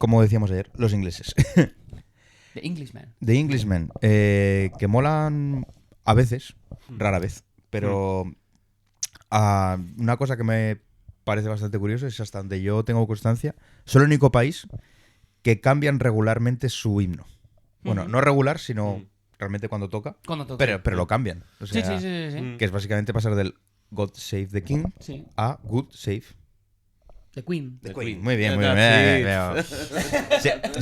como decíamos ayer, los ingleses. The Englishman. The Englishmen, que molan a veces, rara vez, pero una cosa que me parece bastante curioso es hasta donde yo tengo constancia, son el único país que cambian regularmente su himno. Bueno, no regular, sino realmente cuando toca, Cuando toca. pero lo cambian. O Sí, sea, sí. que es básicamente pasar del God Save the King Sí. a Good Save The Queen. the The Queen. Queen. Muy bien, muy That's bien. it.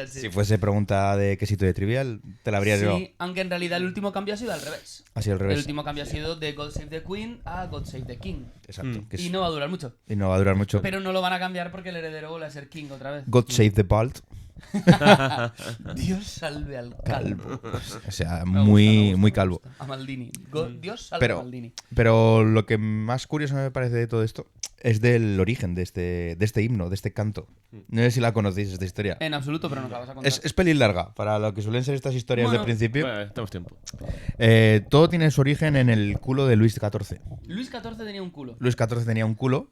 Si fuese pregunta de quesito de trivial, te la habría yo. Sí, aunque en realidad el último cambio ha sido al revés. Así al El revés. último cambio ha sido de God Save the Queen a God Save the King. Exacto. Que es- Y no va a durar mucho. y no va a durar mucho. Pero no lo van a cambiar porque el heredero vuelve a ser King otra vez. God Save the Bald. Dios salve al calvo. O sea, Me muy gusta, muy me calvo. gusta. A Maldini. Dios salve Pero- a Maldini. Pero lo que más curioso me parece de todo esto es del origen de este himno, de este canto. No sé si la conocéis, esta historia. En absoluto, pero nos la vas a contar. Es pelín larga, para lo que suelen ser estas historias Bueno, de principio. Bueno, tenemos tiempo. Todo tiene su origen en el culo de Luis XIV. Luis XIV tenía un culo. Luis XIV tenía un culo,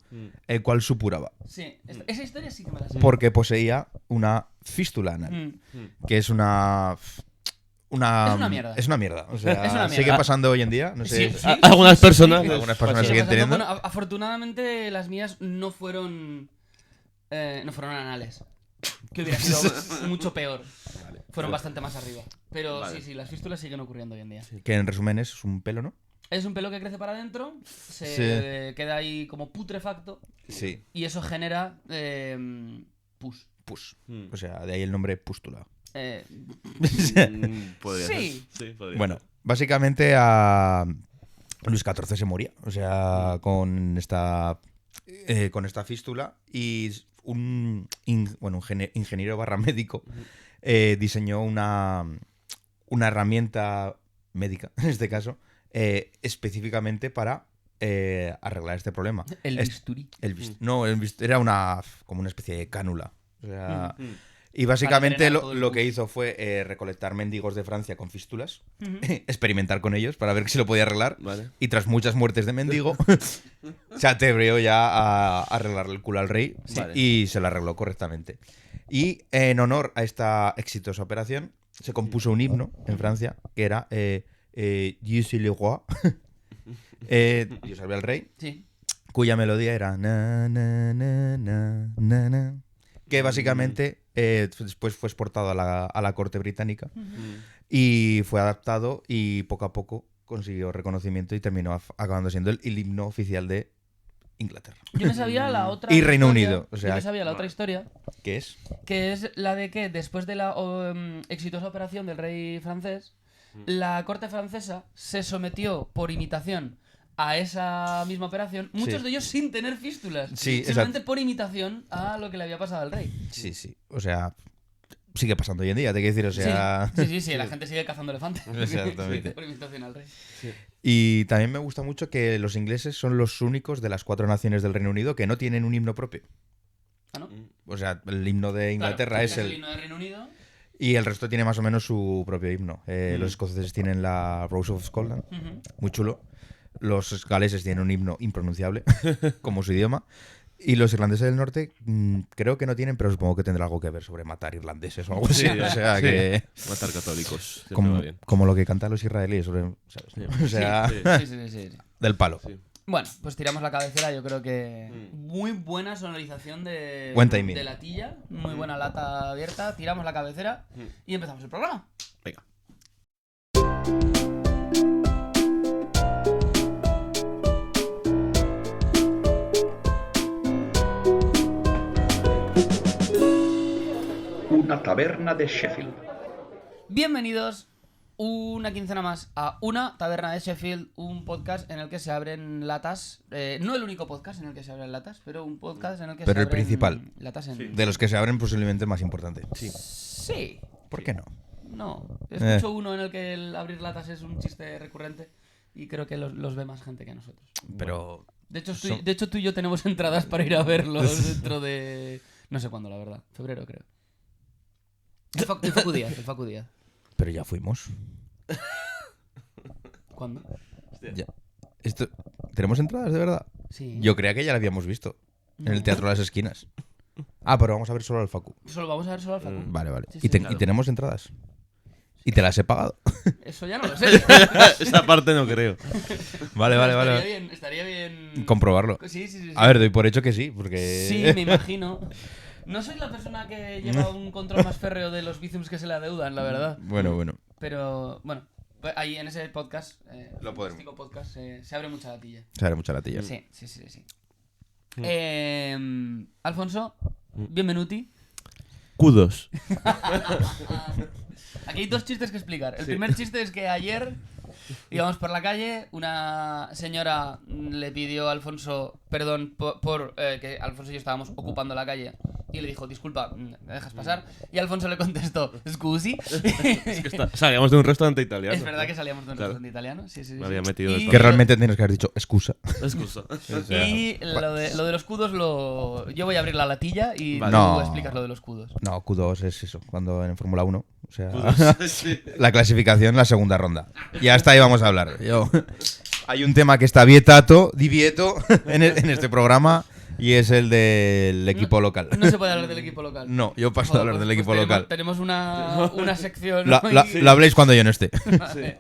el cual supuraba, Sí, esa historia sí que me la sé. porque poseía una fístula anal, Mm. que es una... Es una mierda. Es una mierda. O sea, Es una sigue mierda. pasando hoy en día. No sé. Sí, sí. Algunas personas. Algunas personas Sigue siguen pasando. teniendo. Bueno, afortunadamente las mías no fueron anales. Que hubiera sido mucho peor. Fueron bastante más arriba. Pero Vale. sí, las fístulas siguen ocurriendo hoy en día. Que en resumen es un pelo, ¿no? Es un pelo que crece para adentro, se Sí. queda ahí como putrefacto Sí. y eso genera pus. Pus. Mm. O sea, de ahí el nombre pústula. Podría Sí. ser. Sí, podría Bueno, ser. básicamente a Luis XIV se moría. O sea, con esta fístula y un ingeniero barra médico diseñó una herramienta médica, en este caso, específicamente para arreglar este problema. El Es- bisturí. No, era como una especie de cánula. O sea, Mm. y básicamente drenar todo el lo pus. que hizo fue recolectar mendigos de Francia con fístulas, experimentar con ellos para ver si lo podía arreglar. Vale. Y tras muchas muertes de mendigo, se atrevió ya a arreglarle el culo al rey Vale. y se lo arregló correctamente. Y en honor a esta exitosa operación, se compuso un himno en Francia que era Dieu c'est le roi, Dios salve al rey, Sí. cuya melodía era na, na, na, na, na, na, que básicamente después fue exportado a la corte británica y fue adaptado y poco a poco consiguió reconocimiento y terminó acabando siendo el himno oficial de Inglaterra. Yo me sabía la otra Y Reino historia- Unido, o sea, yo me sabía la otra historia, ¿Qué es? que es la de que después de la exitosa operación del rey francés, la corte francesa se sometió por imitación a esa misma operación, muchos Sí. de ellos sin tener fístulas, Sí, simplemente por imitación a lo que le había pasado al rey. Sí, sí. O sea, sigue pasando hoy en día, te quiero decir, o sea... Sí, la gente sigue cazando elefantes. Exactamente. Por imitación al rey. Y también me gusta mucho que los ingleses son los únicos de las 4 naciones del Reino Unido que no tienen un himno propio. ¿Ah, no? O sea, el himno de Inglaterra Claro, es el el... himno de Reino Unido. Y el resto tiene más o menos su propio himno. Los escoceses tienen la Rose of Scotland, Ujú. muy chulo. Los galeses tienen un himno impronunciable, como su idioma. Y los irlandeses del norte creo que no tienen, pero supongo que tendrá algo que ver sobre matar irlandeses o algo así. O sea, Sí. que... Matar católicos. Siempre Como, va bien. como lo que cantan los israelíes, ¿sabes? O sea, Sí. Sí. del palo. Sí. Bueno, pues tiramos la cabecera, yo creo que muy buena sonorización Buen timing. de latilla, muy buena lata abierta, tiramos la cabecera y empezamos el programa. Venga. Una taberna de Sheffield. Bienvenidos una quincena más a Una Taberna de Sheffield, un podcast en el que se abren latas, no el único podcast en el que se abren latas, pero un podcast en el que Pero se el abren principal. latas en... De los que se abren posiblemente el más importante. Sí, ¿Por qué no? no, escucho uno en el que el abrir latas es un chiste recurrente y creo que los ve más gente que nosotros. Pero... De hecho, Son- de hecho, tú y yo tenemos entradas para ir a verlos dentro de... No sé cuándo, la verdad. Febrero, creo. El Facu Díaz. Pero ya fuimos. ¿Cuándo? Ya. ¿Tenemos entradas de verdad? Sí. Yo creía que ya la habíamos visto. En el No. Teatro de las Esquinas. Ah, pero vamos a ver solo al Facu. Solo vamos a ver solo al Facu. Vale, vale. Sí, ¿Y, sí, claro. ¿Y tenemos entradas? ¿Y te las he pagado? Eso ya no lo sé. Esa parte no creo. Vale, Estaría bien. Comprobarlo. Sí, sí, sí, sí. A ver, doy por hecho que sí, porque... Sí, me imagino. No soy la persona que lleva un control más férreo de los bizums que se le adeudan, la verdad. Bueno. Pero, bueno, pues ahí en ese podcast, Lo podremos. fantástico podcast, se abre mucha latilla. Se abre mucha latilla. Sí. Alfonso, bienvenuti. Kudos. Aquí hay dos chistes que explicar. El Sí. primer chiste es que ayer íbamos por la calle, una señora le pidió a Alfonso perdón por que Alfonso y yo estábamos ocupando la calle y le dijo, disculpa, ¿me dejas pasar? Y Alfonso le contestó, scusi. Es que salíamos de un restaurante italiano. Es verdad que salíamos de un Claro. restaurante italiano. Sí. Me había metido el Que realmente tienes que haber dicho excusa. Excusa. Y lo de los cudos yo voy a abrir la latilla y Vale. tú No. explicas lo de los cudos. No, Q2 es eso, cuando en Fórmula 1. O sea, Sí. la clasificación, la segunda ronda. Y hasta ahí vamos a hablar. Hay un tema que está divieto en este programa y es el del equipo local. No se puede hablar del equipo local. No, yo paso a hablar del equipo local. Tenemos una sección. Lo habléis cuando yo no esté. Vale.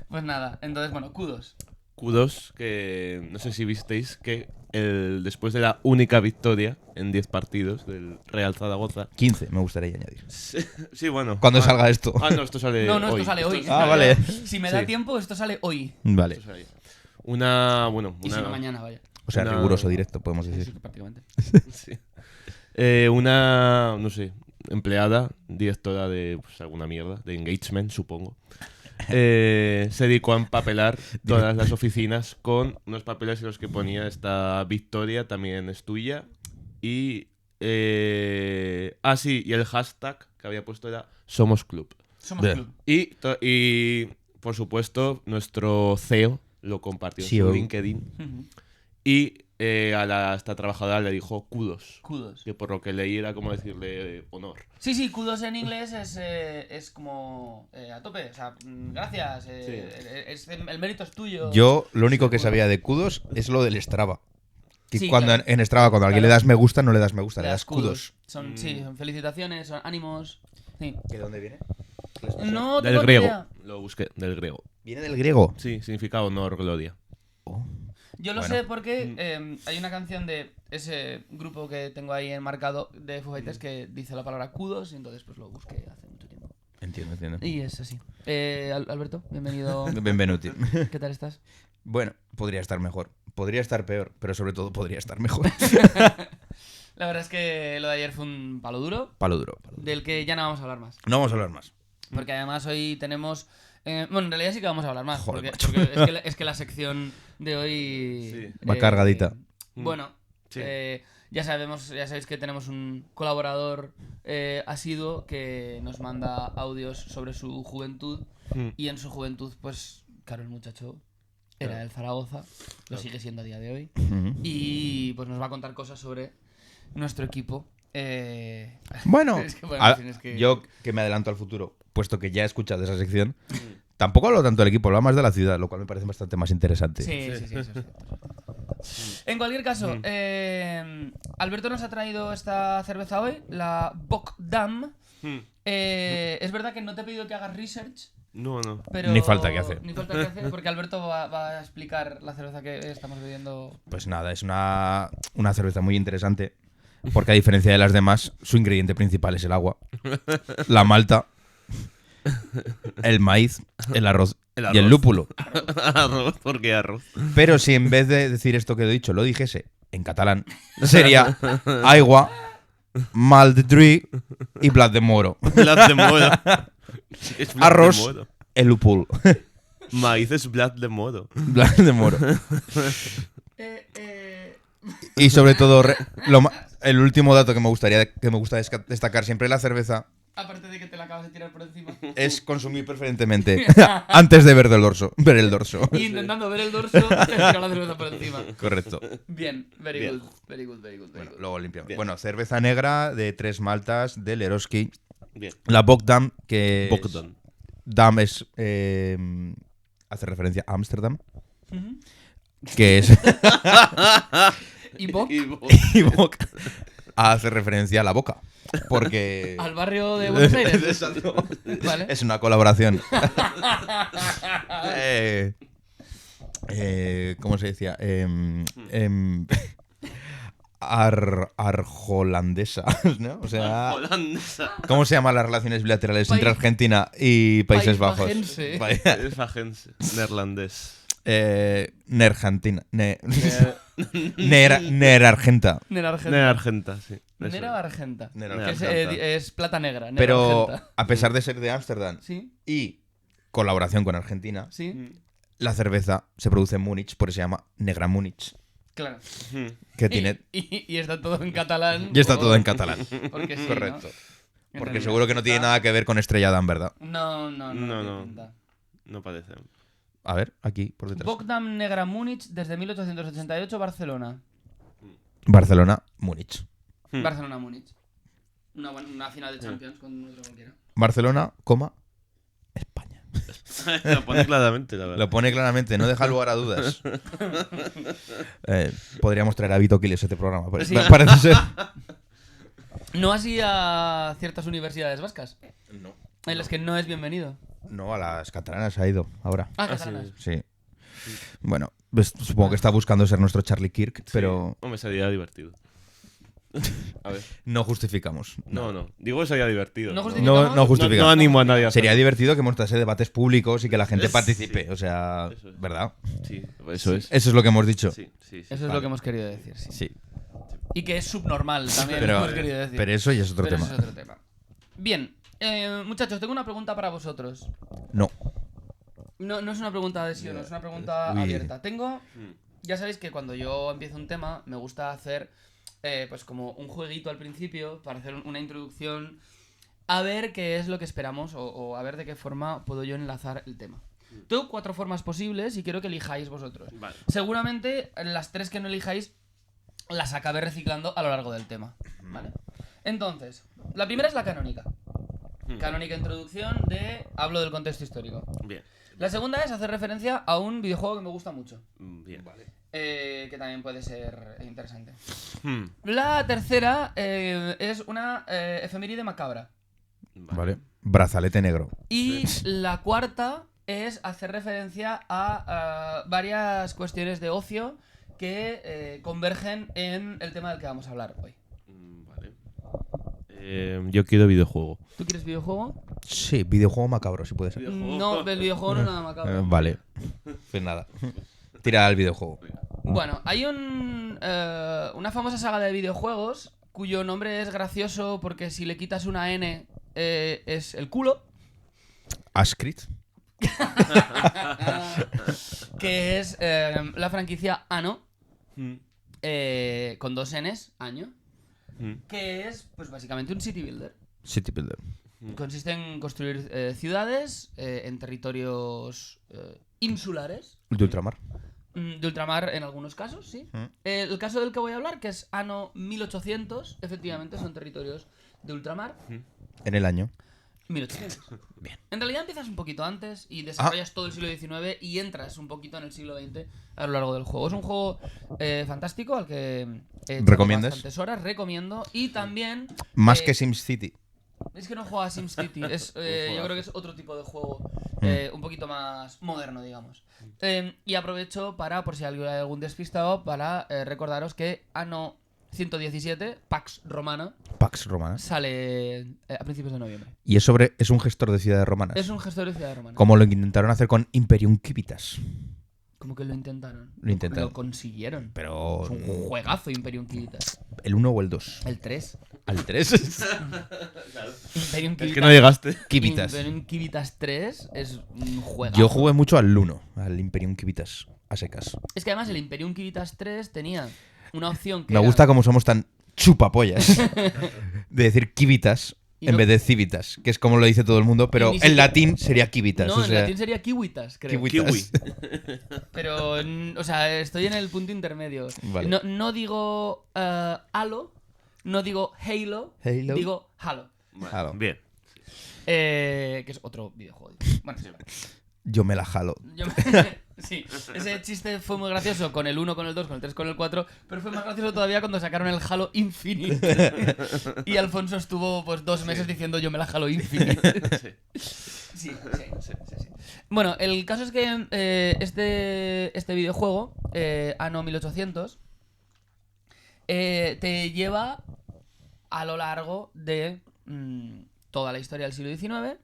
Pues nada, entonces, bueno, kudos. Kudos, que no sé si visteis que después de la única victoria en 10 partidos del Real Zaragoza. 15, me gustaría añadir. Sí, bueno. Cuando salga esto. No, esto sale No, hoy. esto sale hoy. Ah, vale. Si me da Sí. tiempo, esto sale hoy. Vale. Esto sale. Una. Y si no, mañana, vaya. O sea, Una- riguroso directo, podemos Sí, decir. prácticamente. Sí. Una, no sé, empleada, directora de pues, alguna mierda, de engagement, supongo. Se dedicó a empapelar todas las oficinas con unos papeles en los que ponía esta victoria también es tuya. Y. Sí, y el hashtag que había puesto era Somos Club. Somos Bien. club. Y por supuesto, nuestro CEO lo compartió en CEO. su LinkedIn. Ujú. Y a esta trabajadora le dijo kudos. Kudos. Que por lo que leí era como decirle honor. Sí, kudos en inglés es como a tope. O sea, gracias. El mérito es tuyo. Yo lo único Sí, que bueno. sabía de kudos es lo del Strava. Que Sí, cuando claro. en Strava, cuando a alguien le das me gusta, no le das me gusta, le das kudos. Sí, son felicitaciones, son ánimos. Sí. ¿De dónde viene? No Del tengo ni griego. idea. Lo busqué, del griego. Viene del griego. Sí, significa honor, gloria. Oh. Yo lo Bueno. sé porque hay una canción de ese grupo que tengo ahí enmarcado de Foo Fighters que dice la palabra kudos y entonces pues lo busqué hace mucho tiempo. Entiendo. Y es así. Alberto, bienvenido. Benvenuti. ¿Qué tal estás? Bueno, podría estar mejor. Podría estar peor, pero sobre todo podría estar mejor. La verdad es que lo de ayer fue un palo duro, Palo duro. del que ya no vamos a hablar más. No vamos a hablar más. Porque además hoy tenemos... bueno, en realidad sí que vamos a hablar más. Joder, porque es que la sección de hoy... Sí. Va cargadita. Bueno, Sí. ya sabéis que tenemos un colaborador asiduo que nos manda audios sobre su juventud. Mm. Y en su juventud, pues, claro, el muchacho era Claro. del Zaragoza, lo sigue siendo a día de hoy. Ujú. Y pues nos va a contar cosas sobre nuestro equipo. Bueno, Es que, bueno, en fin, es que- yo que me adelanto al futuro, puesto que ya he escuchado esa sección, tampoco hablo tanto del equipo, hablo más de la ciudad, lo cual me parece bastante más interesante. Sí, eso es cierto. En cualquier caso, Alberto nos ha traído esta cerveza hoy, la Bock Dam. Mm. Es verdad que no te he pedido que hagas research, No. pero... Ni falta que hacer. Ni falta que hacer, porque Alberto va a explicar la cerveza que estamos bebiendo. Pues nada, es una cerveza muy interesante, porque a diferencia de las demás, su ingrediente principal es el agua, la malta, el maíz, el arroz El y arroz. el lúpulo. Arroz, ¿por qué arroz? Pero si en vez de decir esto que he dicho, lo dijese en catalán, sería aigua, mal de dri y blat de moro. Blat de moro. Es blat Arroz, de moro. el lúpulo. Maíz es blat de moro. Blat de moro. Y sobre todo, el último dato que me gusta destacar siempre de la cerveza Aparte de que te la acabas de tirar por encima. es consumir preferentemente antes de ver el dorso. Y intentando ver el dorso, te tira la cerveza por encima. Correcto. Bien, very Bien. good, very good, very good, very Bueno, good. luego limpiamos. Bien. Bueno, cerveza negra de 3 maltas de Leroski. Bien. La Bogdam, que es- Bogdan. Dam es hace referencia a Ámsterdam, que es ¿Y Bock? Y vos- y Bog hace referencia a la boca. Porque Al barrio de Buenos Aires. Exacto. Vale. Es una colaboración. ¿Cómo se decía? Arjolandesa, ¿no? O sea, Holandesa. ¿cómo se llaman las relaciones bilaterales entre Argentina y Países Bajos? Paisbajense. Es fajense. Neerlandés. Nerargentina. Nerargenta. Nera Argenta. Neargenta, sí. Eso. Nera Argenta. Nera Que es, Argenta. es plata negra. Nera Pero Argenta. a pesar de ser de Ámsterdam Sí, y colaboración con Argentina, sí, la cerveza se produce en Múnich, por eso se llama Negra Múnich. claro. Que tiene... Y está todo en catalán. Y está todo en catalán. Porque sí, Correcto. ¿no? Porque En seguro que no tiene realidad nada que ver con Estrella Damm, ¿verdad? No. No, tiene no. pinta. No parece. A ver, aquí, por detrás. Bogdan Negra Múnich desde 1888, Barcelona. Barcelona, Múnich. Barcelona Múnich. Una final de Champions con otro cualquiera. Barcelona, coma, España. Lo pone claramente, la verdad. Lo pone claramente, no deja lugar a dudas. Podríamos traer a Vito Quiles a este programa. Sí. Parece ser. No así a ciertas universidades vascas, No. en las que no es bienvenido. No, a las catalanas ha ido ahora. Ah, sí. catalanas. Sí. Bueno, supongo que está buscando ser nuestro Charlie Kirk, pero Hombre, sería divertido. A ver. no justificamos. No. Digo que sería divertido. No No, justificamos. No no justificamos. animo a nadie a Sería hacerlo. divertido que montase debates públicos y que la gente Sí. participe. O sea, Eso es. ¿verdad? Sí, eso es. Eso es lo que hemos dicho. Sí. Eso es Vale. lo que hemos querido decir, sí. Sí. Y que es subnormal también, Pero, hemos querido decir. pero eso ya es otro Pero tema. ese es otro tema. Bien, muchachos, tengo una pregunta para vosotros. No. No es una pregunta de sí o no, es una pregunta Uy. abierta. Ya sabéis que cuando yo empiezo un tema, me gusta hacer pues como un jueguito al principio para hacer una introducción, a ver qué es lo que esperamos o a ver de qué forma puedo yo enlazar el tema. Tengo 4 formas posibles y quiero que elijáis vosotros. Vale. Seguramente las 3 que no elijáis las acabé reciclando a lo largo del tema. ¿Vale? Entonces, la primera es la canónica. Canónica introducción de hablo del contexto histórico. Bien. La segunda es hacer referencia a un videojuego que me gusta mucho, Bien. que también puede ser interesante. Hmm. La tercera es una efeméride macabra. Vale. Brazalete negro. Y la cuarta es hacer referencia a varias cuestiones de ocio que convergen en el tema del que vamos a hablar hoy. Vale. Yo quiero videojuego. ¿Tú quieres videojuego? Sí, videojuego macabro, si puede ser. No, el videojuego no es nada macabro. Vale. Pues nada. Tira al videojuego. Bueno, hay una famosa saga de videojuegos cuyo nombre es gracioso porque si le quitas una N es el culo, Ascrit. que es la franquicia Anno, Hmm. con 2 Ns, año, Hmm. que es pues básicamente un city builder. City Builder. Consiste en construir ciudades en territorios insulares, De ultramar. de ultramar en algunos casos, sí. El caso del que voy a hablar, que es Anno 1800, efectivamente son territorios de ultramar. En el año. 1800. Bien. En realidad empiezas un poquito antes y desarrollas todo el siglo XIX y entras un poquito en el siglo XX a lo largo del juego. Es un juego fantástico al que he echado ¿Recomiendas? bastantes horas, recomiendo. Y también... Más eh, que SimCity. Es que no juego a SimCity, yo creo que es otro tipo de juego, un poquito más moderno, digamos. Y aprovecho para, por si hay algún despistado, para recordaros que Anno 117, Pax Romana, Pax Romana. sale a principios de noviembre. Y es un gestor de ciudades romanas. Es un gestor de ciudad romana. Como lo intentaron hacer con Imperium Civitas. Como que lo intentaron. Lo intentaron. Lo consiguieron. Pero. Es un juegazo Imperium Civitas. ¿El 1 o el 2? El 3. Al 3. Imperium Es que no llegaste. Civitas. Imperium Civitas 3 es un juegazo. Yo jugué mucho al 1, al Imperium Civitas, a secas. Es que además el Imperium Civitas 3 tenía una opción que Me era- gusta cómo somos tan chupapollas de decir Civitas Y en no- vez de Civitas, que es como lo dice todo el mundo, pero ni en siquiera- latín sería Civitas. No, o en sea, latín sería Kiwitas, creo. Kiwitas. Pero, o sea, estoy en el punto intermedio. Vale. No digo Halo, no digo Halo, Halo. digo Halo. Halo. Bien. Que es otro videojuego. Bueno, Yo me la jalo. yo Sí, ese chiste fue muy gracioso con el 1, con el 2, con el 3, con el 4, pero fue más gracioso todavía cuando sacaron el Halo Infinite. Y Alfonso estuvo pues 2 meses diciendo yo me la Halo Infinite. Sí. Bueno, el caso es que este videojuego, Anno 1800, te lleva a lo largo de toda la historia del siglo XIX,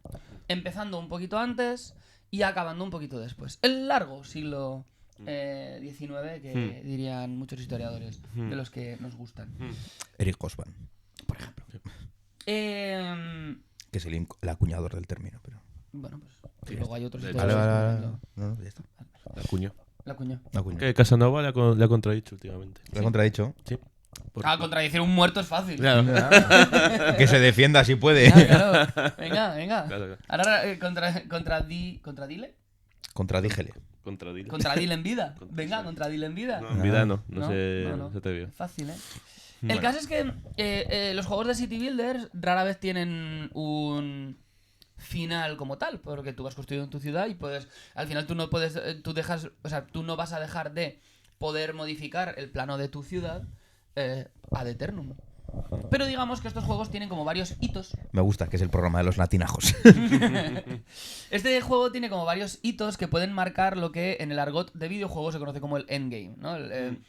empezando un poquito antes y acabando un poquito después. El largo siglo XIX, que dirían muchos historiadores, de los que nos gustan. Eric Hobsbawm, Por ejemplo. que es el acuñador del término. Pero... Bueno, pues Sí, luego hay otros de- historiadores. Vale. como No, ya está. La cuñó. La cuñó. Acuñó. Que Casanova le ha contradicho últimamente. Lo he contradicho. Sí. Ah, contradicir un muerto es fácil. Claro. Que se defienda si puede. Claro. Venga. Claro. Ahora, contradile. Contradígele. Contradile. Contradile en vida. Venga, contradile en vida. No, en vida no No, se te vio. Fácil, ¿eh? Bueno. El caso es que los juegos de City Builders rara vez tienen un final como tal, porque tú vas construyendo tu ciudad y puedes, al final tú no puedes, tú no vas a dejar de poder modificar el plano de tu ciudad ad eternum. Pero digamos que estos juegos tienen como varios hitos. Me gusta, que es el programa de los latinajos. Este juego tiene como varios hitos que pueden marcar lo que en el argot de videojuegos se conoce como el endgame, ¿no?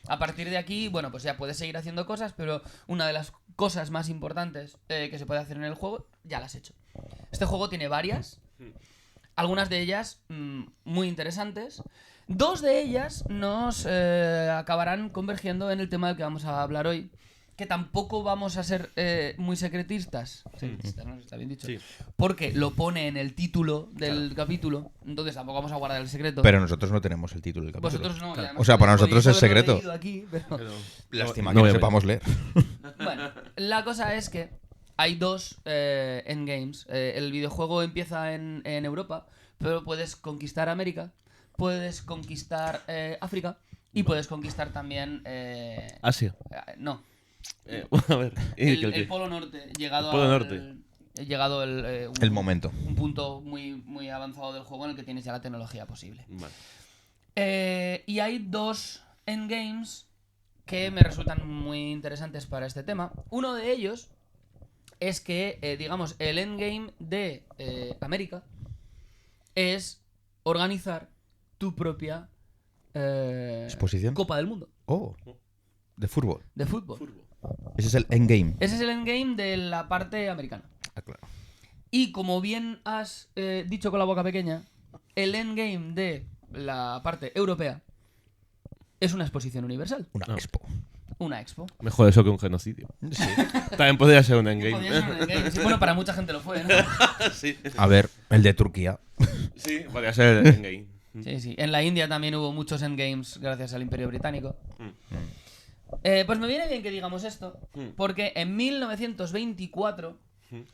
A partir de aquí, bueno, pues ya puedes seguir haciendo cosas, pero una de las cosas más importantes que se puede hacer en el juego, ya las has hecho. Este juego tiene varias, algunas de ellas muy interesantes. 2 de ellas nos acabarán convergiendo en el tema del que vamos a hablar hoy, que tampoco vamos a ser muy secretistas. Secretistas, ¿no? Está bien dicho. Sí. Porque lo pone en el título del capítulo, entonces tampoco vamos a guardar el secreto. Pero nosotros no tenemos el título del capítulo. Vosotros no. y además O sea, para nosotros podéis es haberlo secreto. leído aquí, pero... Pero- Lástima no que no voy a sepamos leer. Bueno, la cosa es que hay 2 endgames. El videojuego empieza en Europa, pero puedes conquistar América, puedes conquistar África y puedes conquistar también... Asia. no, A ver. el Polo Norte. Llegado El Polo al- Norte. Llegado El momento. un punto muy, muy avanzado del juego en el que tienes ya la tecnología posible. Vale. Y hay 2 endgames que me resultan muy interesantes para este tema. Uno de ellos es que, digamos, el endgame de América es organizar tu propia ¿Exposición? Copa del Mundo Oh, de fútbol. de fútbol. Ese es el endgame. Ese es el endgame de la parte americana. Ah, claro. Y como bien has dicho con la boca pequeña, el endgame de la parte europea es una exposición universal, Una Ah. expo. una expo. Mejor eso que un genocidio. Sí. También podría ser un endgame. Podría ser un endgame. Sí, bueno, para mucha gente lo fue, ¿no? Sí. A ver, el de Turquía. Sí, podría ser el endgame. Sí, sí. En la India también hubo muchos endgames gracias al Imperio Británico. Pues me viene bien que digamos esto, porque en 1924,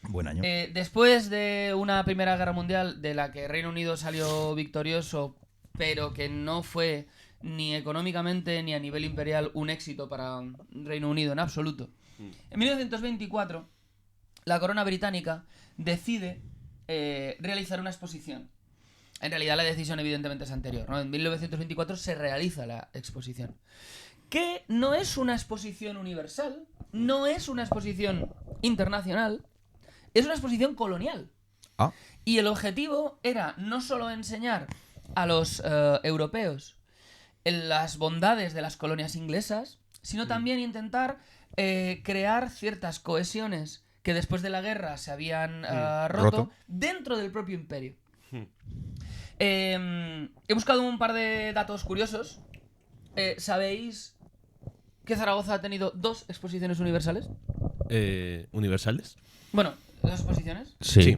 Buen año. después de una Primera Guerra Mundial de la que Reino Unido salió victorioso, pero que no fue ni económicamente ni a nivel imperial un éxito para Reino Unido en absoluto, en 1924 la corona británica decide realizar una exposición. En realidad la decisión evidentemente es anterior, ¿no? En 1924 se realiza la exposición. Que no es una exposición universal, no es una exposición internacional, es una exposición colonial. Ah, Y el objetivo era no solo enseñar a los europeos las bondades de las colonias inglesas, sino también intentar crear ciertas cohesiones que después de la guerra se habían roto Roto. dentro del propio imperio. He buscado un par de datos curiosos. ¿Sabéis que Zaragoza ha tenido 2 exposiciones universales? ¿Universales? Bueno, 2 exposiciones. sí.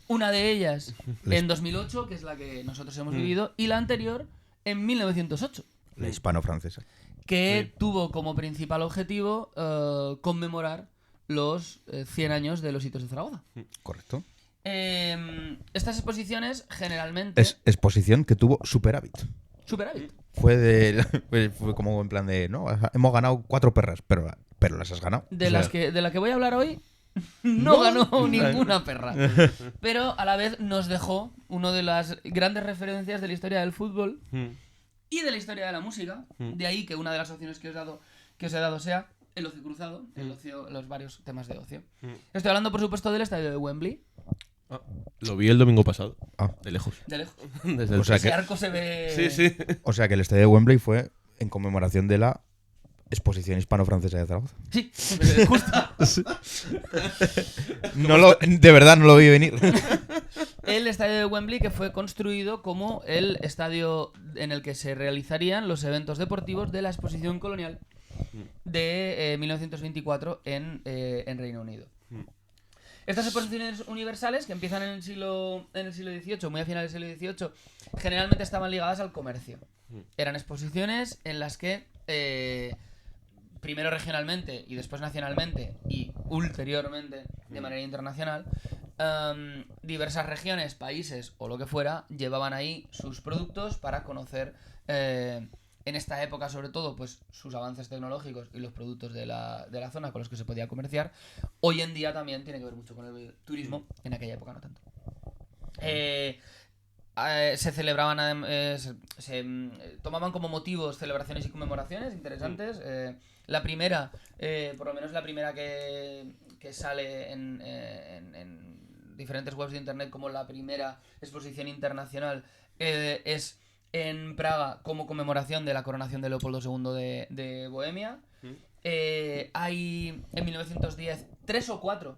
Una de ellas en 2008, que es la que nosotros hemos vivido, y la anterior en 1908, La hispano-francesa. que tuvo como principal objetivo conmemorar los 100 años de los hitos de Zaragoza. Correcto. Estas exposiciones generalmente... Es exposición que tuvo superávit. Superávit. Fue como en plan de, no, hemos ganado 4 perras, pero las has ganado. De O sea, la que voy a hablar hoy, No ganó ninguna perra. Pero a la vez nos dejó una de las grandes referencias de la historia del fútbol y de la historia de la música. De ahí que una de las opciones que os he dado sea el ocio cruzado, el ocio, los varios temas de ocio. Estoy hablando, por supuesto, del estadio de Wembley. Lo vi el domingo pasado. De lejos. De lejos. Desde O sea Ese que- arco se ve... Sí. O sea que el estadio de Wembley fue en conmemoración de la exposición hispano-francesa de Zaragoza. Sí, justo. De verdad no lo vi venir. El estadio de Wembley, que fue construido como el estadio en el que se realizarían los eventos deportivos de la exposición colonial de 1924 en Reino Unido. Estas exposiciones universales, que empiezan en el siglo XVIII, muy a finales del siglo XVIII, generalmente estaban ligadas al comercio. Eran exposiciones en las que, primero regionalmente y después nacionalmente y ulteriormente de manera internacional, diversas regiones, países o lo que fuera, llevaban ahí sus productos para conocer, en esta época sobre todo, pues sus avances tecnológicos y los productos de la zona con los que se podía comerciar. Hoy en día también tiene que ver mucho con el turismo, en aquella época no tanto. Se celebraban, tomaban como motivos celebraciones y conmemoraciones interesantes. La primera, por lo menos la primera que sale en diferentes webs de internet como la primera exposición internacional, es en Praga como conmemoración de la coronación de Leopoldo II de Bohemia. Hay en 1910 3 o 4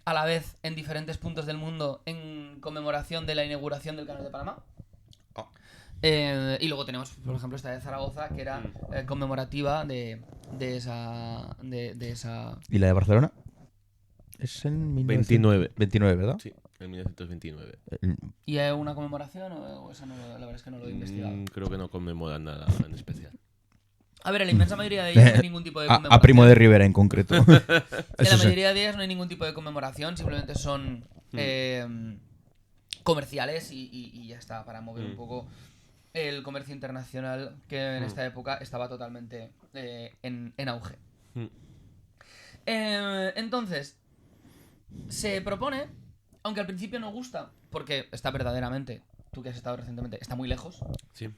a la vez en diferentes puntos del mundo en conmemoración de la inauguración del Canal de Panamá. Y luego tenemos, por ejemplo, esta de Zaragoza, que era conmemorativa de esa... ¿Y la de Barcelona? Es en 29. 29, ¿verdad? Sí, en 1929. ¿Y hay una conmemoración o esa no, la verdad es que no lo he investigado? Creo que no conmemoran nada en especial. A ver, en la inmensa mayoría de ellas no hay ningún tipo de conmemoración. A Primo de Rivera en concreto. En la Eso sí. mayoría de ellas no hay ningún tipo de conmemoración, simplemente son comerciales y ya está, para mover un poco el comercio internacional que en esta época estaba totalmente en auge. Entonces, se propone, aunque al principio no gusta, porque está verdaderamente, tú que has estado recientemente, está muy lejos. Sí.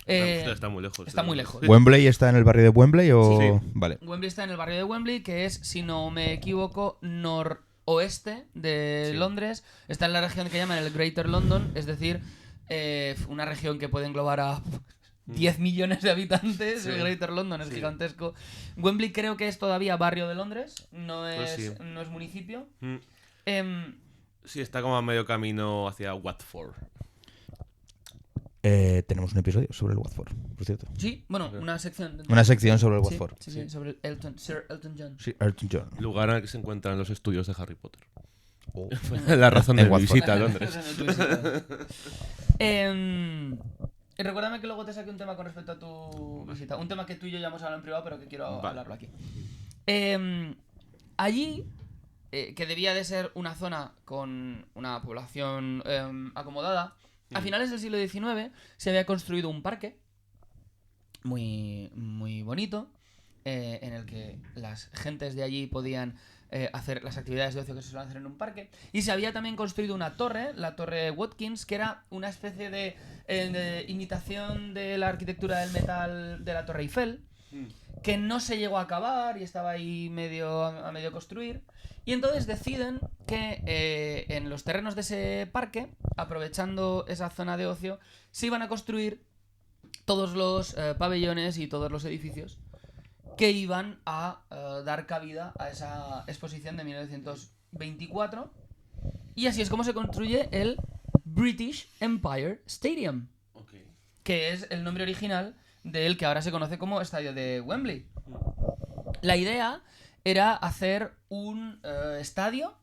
Eh, Está muy lejos. está muy lejos. ¿Wembley está en el barrio de Wembley o...? Sí. Vale. Wembley está en el barrio de Wembley, que es, si no me equivoco, noroeste de Sí. Londres. Está en la región que llaman el Greater London, es decir, una región que puede englobar a 10 millones de habitantes. Sí. El Greater London es Sí. gigantesco. Wembley creo que es todavía barrio de Londres, no es, Pues sí. no es municipio. Mm. Em, Sí, está como a medio camino hacia Watford. Tenemos un episodio sobre el Watford, por cierto. sí, bueno, una sección. Una sección sobre el Sí, Watford. sí, sobre el Sir Elton John. Sí, Elton John. Lugar en el que se encuentran los estudios de Harry Potter. Oh. La razón de En mi Watford. visita a Londres. Recuérdame que luego te saqué un tema con respecto a tu visita. Un tema que tú y yo ya hemos hablado en privado, pero que quiero Vale. hablarlo aquí. Allí, que debía de ser una zona con una población acomodada, a finales del siglo XIX se había construido un parque muy, muy bonito, en el que las gentes de allí podían hacer las actividades de ocio que se suelen hacer en un parque. Y se había también construido una torre, la Torre Watkins, que era una especie de imitación de la arquitectura del metal de la Torre Eiffel, que no se llegó a acabar y estaba ahí a medio construir. Y entonces deciden que en los terrenos de ese parque, aprovechando esa zona de ocio, se iban a construir todos los pabellones y todos los edificios que iban a dar cabida a esa exposición de 1924. Y así es como se construye el British Empire Stadium, que es el nombre original del que ahora se conoce como Estadio de Wembley. La idea era hacer un estadio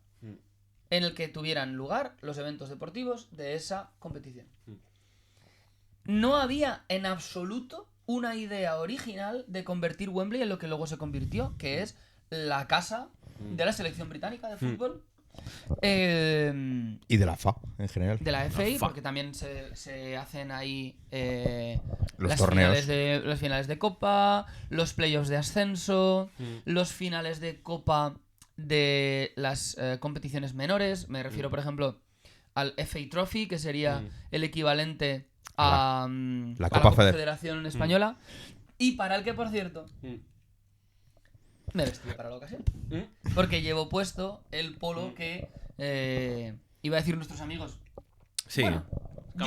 en el que tuvieran lugar los eventos deportivos de esa competición. No había en absoluto una idea original de convertir Wembley en lo que luego se convirtió, que es la casa de la selección británica de fútbol. Y de la FA, en general. De la FA, porque también se hacen ahí Los las torneos. los finales de Copa, los playoffs de ascenso, los finales de Copa de las competiciones menores. Me refiero, por ejemplo, al FA Trophy, que sería el equivalente a la a Copa Federación Española. Y para el que, por cierto, me vestí para la ocasión. Porque llevo puesto el polo que iba a decir nuestros amigos. Sí. Bueno, yo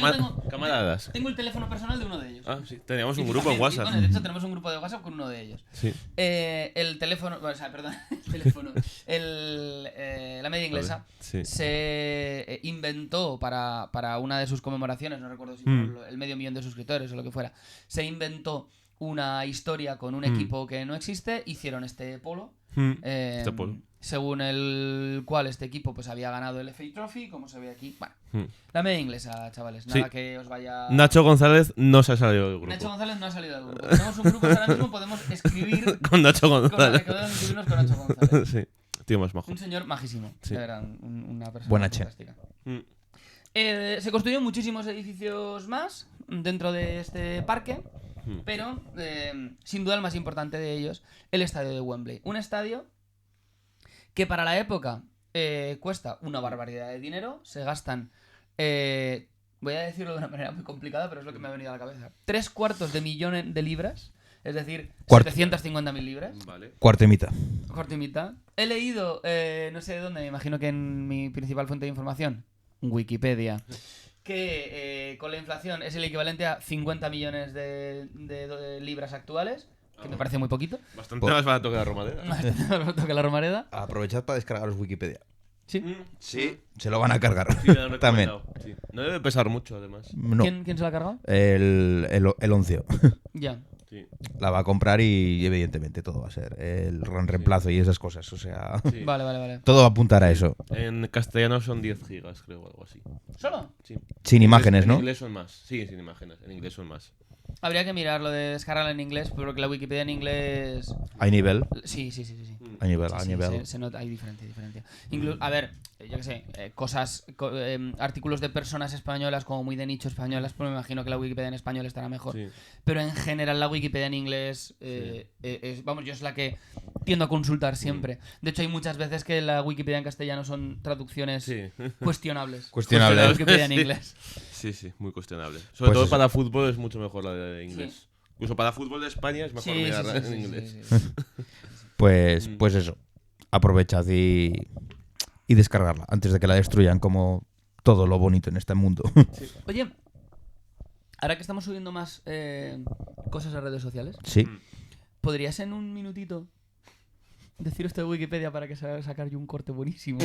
Camaradas. tengo el teléfono personal de uno de ellos. Ah, sí. Teníamos un Y grupo en fíjate, WhatsApp. bueno, de hecho, tenemos un grupo de WhatsApp con uno de ellos. Sí. El teléfono, o sea, perdón, el teléfono. La media inglesa Sí. se inventó para una de sus conmemoraciones, no recuerdo si fue el 500.000 de suscriptores o lo que fuera. Se inventó una historia con un equipo que no existe, hicieron este polo. Este polo. Según el cual este equipo pues había ganado el FA Trophy, como se ve aquí. Bueno, la media inglesa, chavales. Nada Sí. que os vaya... Nacho González no se ha salido del grupo. Nacho González no ha salido del grupo. Tenemos un grupo que ahora mismo podemos escribir Con Nacho González. podemos escribirnos con Nacho González. Sí. Tío más majo. Un señor majísimo. Sí. De verdad, una persona Buena che. fantástica. Se construyeron muchísimos edificios más dentro de este parque, pero sin duda el más importante de ellos, el estadio de Wembley. Un estadio que para la época cuesta una barbaridad de dinero. Se gastan, voy a decirlo de una manera muy complicada, pero es lo que me ha venido a la cabeza, 3/4 de libras, es decir, 750.000 libras. Vale. Cuarto y mitad. Corto y mitad. He leído, no sé de dónde, me imagino que en mi principal fuente de información, Wikipedia, que con la inflación es el equivalente a 50 millones de libras actuales, que me parece muy poquito. Bastante más barato que la Romadera. Más barato que la Romareda. Aprovechad para descargaros Wikipedia. Sí. Sí. Se lo van a cargar. Sí, me lo han También. recomendado. Sí. No debe pesar mucho, además. No. ¿Quién se lo ha cargado? El oncio. Ya. Sí. La va a comprar y evidentemente todo va a ser el gran reemplazo y esas cosas. O sea, Sí. Vale. todo va a apuntar a eso. En castellano son 10 gigas, creo, o algo así. ¿Solo? Sí. Sin imágenes, En ¿no? inglés son más. Sí, sin imágenes. En inglés son más. Habría que mirar lo de descargarla en inglés, porque la Wikipedia en inglés... Hay nivel. Sí. Hay nivel, Sí, hay sí, nivel. se nota, hay diferencia. A ver, yo qué sé, artículos de personas españolas como muy de nicho españolas, pues me imagino que la Wikipedia en español estará mejor. Sí. Pero en general la Wikipedia en inglés, vamos, yo es la que tiendo a consultar siempre. De hecho, hay muchas veces que la Wikipedia en castellano son traducciones Sí. cuestionables. Cuestionable. La Wikipedia en Sí. inglés. Sí, muy cuestionable. Sobre Pues todo eso. para fútbol es mucho mejor la de inglés. Sí. Incluso para fútbol de España es mejor mirarla en inglés. sí. Pues eso. Aprovechad y descargarla antes de que la destruyan como todo lo bonito en este mundo. Oye, ahora que estamos subiendo más cosas a redes sociales, Sí. ¿podrías en un minutito decir esto de Wikipedia para que sacar yo un corte buenísimo?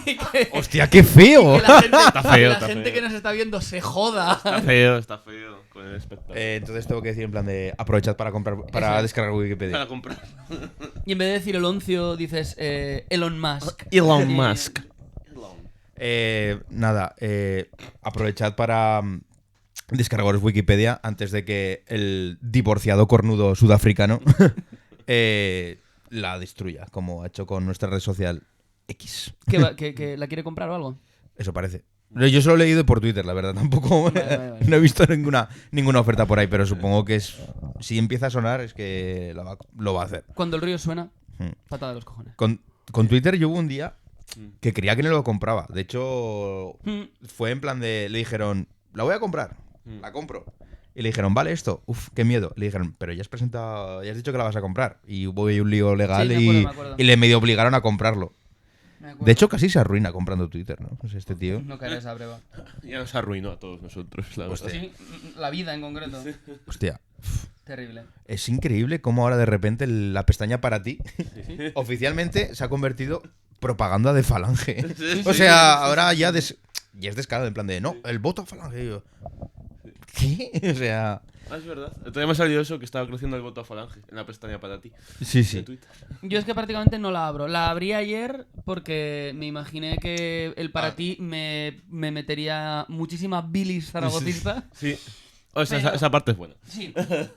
Y que ¡Hostia, qué feo! la gente, feo, la está gente feo. que nos está viendo se joda. Está feo con el espectáculo. Entonces tengo que decir en plan de aprovechad para comprar, Eso para es. descargar Wikipedia. Para comprar. Y en vez de decir el oncio, dices Elon Musk. Elon Y- Musk. Nada, aprovechad para descargaros Wikipedia antes de que el divorciado cornudo sudafricano la destruya, como ha hecho con nuestra red social X. que la quiere comprar o algo. Eso parece. Yo solo he leído por Twitter, la verdad. Tampoco Vale. no he visto ninguna oferta por ahí, pero supongo que si empieza a sonar es que lo va a hacer. Cuando el río suena, Hmm. patada de los cojones. Con Twitter yo hubo un día que creía que no lo compraba. De hecho, fue en plan de... Le dijeron, la voy a comprar, la compro. Y le dijeron, vale, esto, uf, qué miedo. Le dijeron, pero ya has dicho que la vas a comprar. Y hubo ahí un lío legal Sí, me acuerdo. y le medio obligaron a comprarlo. Me acuerdo. De hecho, casi se arruina comprando Twitter, ¿no? O sea, este tío. No caeré esa breva. Ya nos arruinó a todos nosotros, la verdad. Sí, la vida en concreto. Hostia. Terrible. Es increíble cómo ahora de repente la pestaña para ti oficialmente se ha convertido propaganda de Falange. O sea, ahora ya es descarado en plan de, no, el voto a Falange. Y yo, ¿qué? O sea... Ah, es verdad. Todavía me ha salido eso que estaba creciendo el voto a Falange en la pestaña para ti. Sí, De sí. Twitter. Yo es que prácticamente no la abro. La abrí ayer porque me imaginé que el para ti me metería muchísima bilis zaragocista. Sí. O sea, Pero- esa parte es buena. Sí,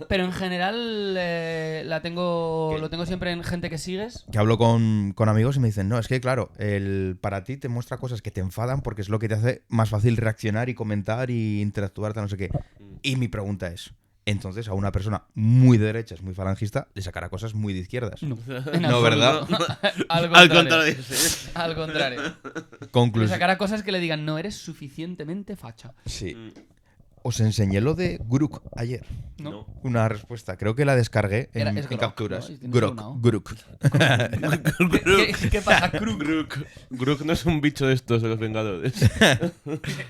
pero en general lo tengo siempre en gente que sigues. Que hablo con amigos y me dicen, no, es que claro, el para ti te muestra cosas que te enfadan porque es lo que te hace más fácil reaccionar y comentar y interactuar, tal, no sé qué. Y mi pregunta es, Entonces a una persona muy de derechas, muy falangista, le sacará cosas muy de izquierdas. No, No, ¿verdad? Al Al contrario. contrario, sí. Al contrario. Le Conclusión. sacará cosas que le digan, no eres suficientemente facha. Sí. Os enseñé lo de Grok ayer. ¿No? Una respuesta. Creo que la descargué Es en Grok, capturas. ¿no? Y tiene una O. Grok. ¿Qué pasa, Kruk? Grook no es un bicho de estos de los Vengadores.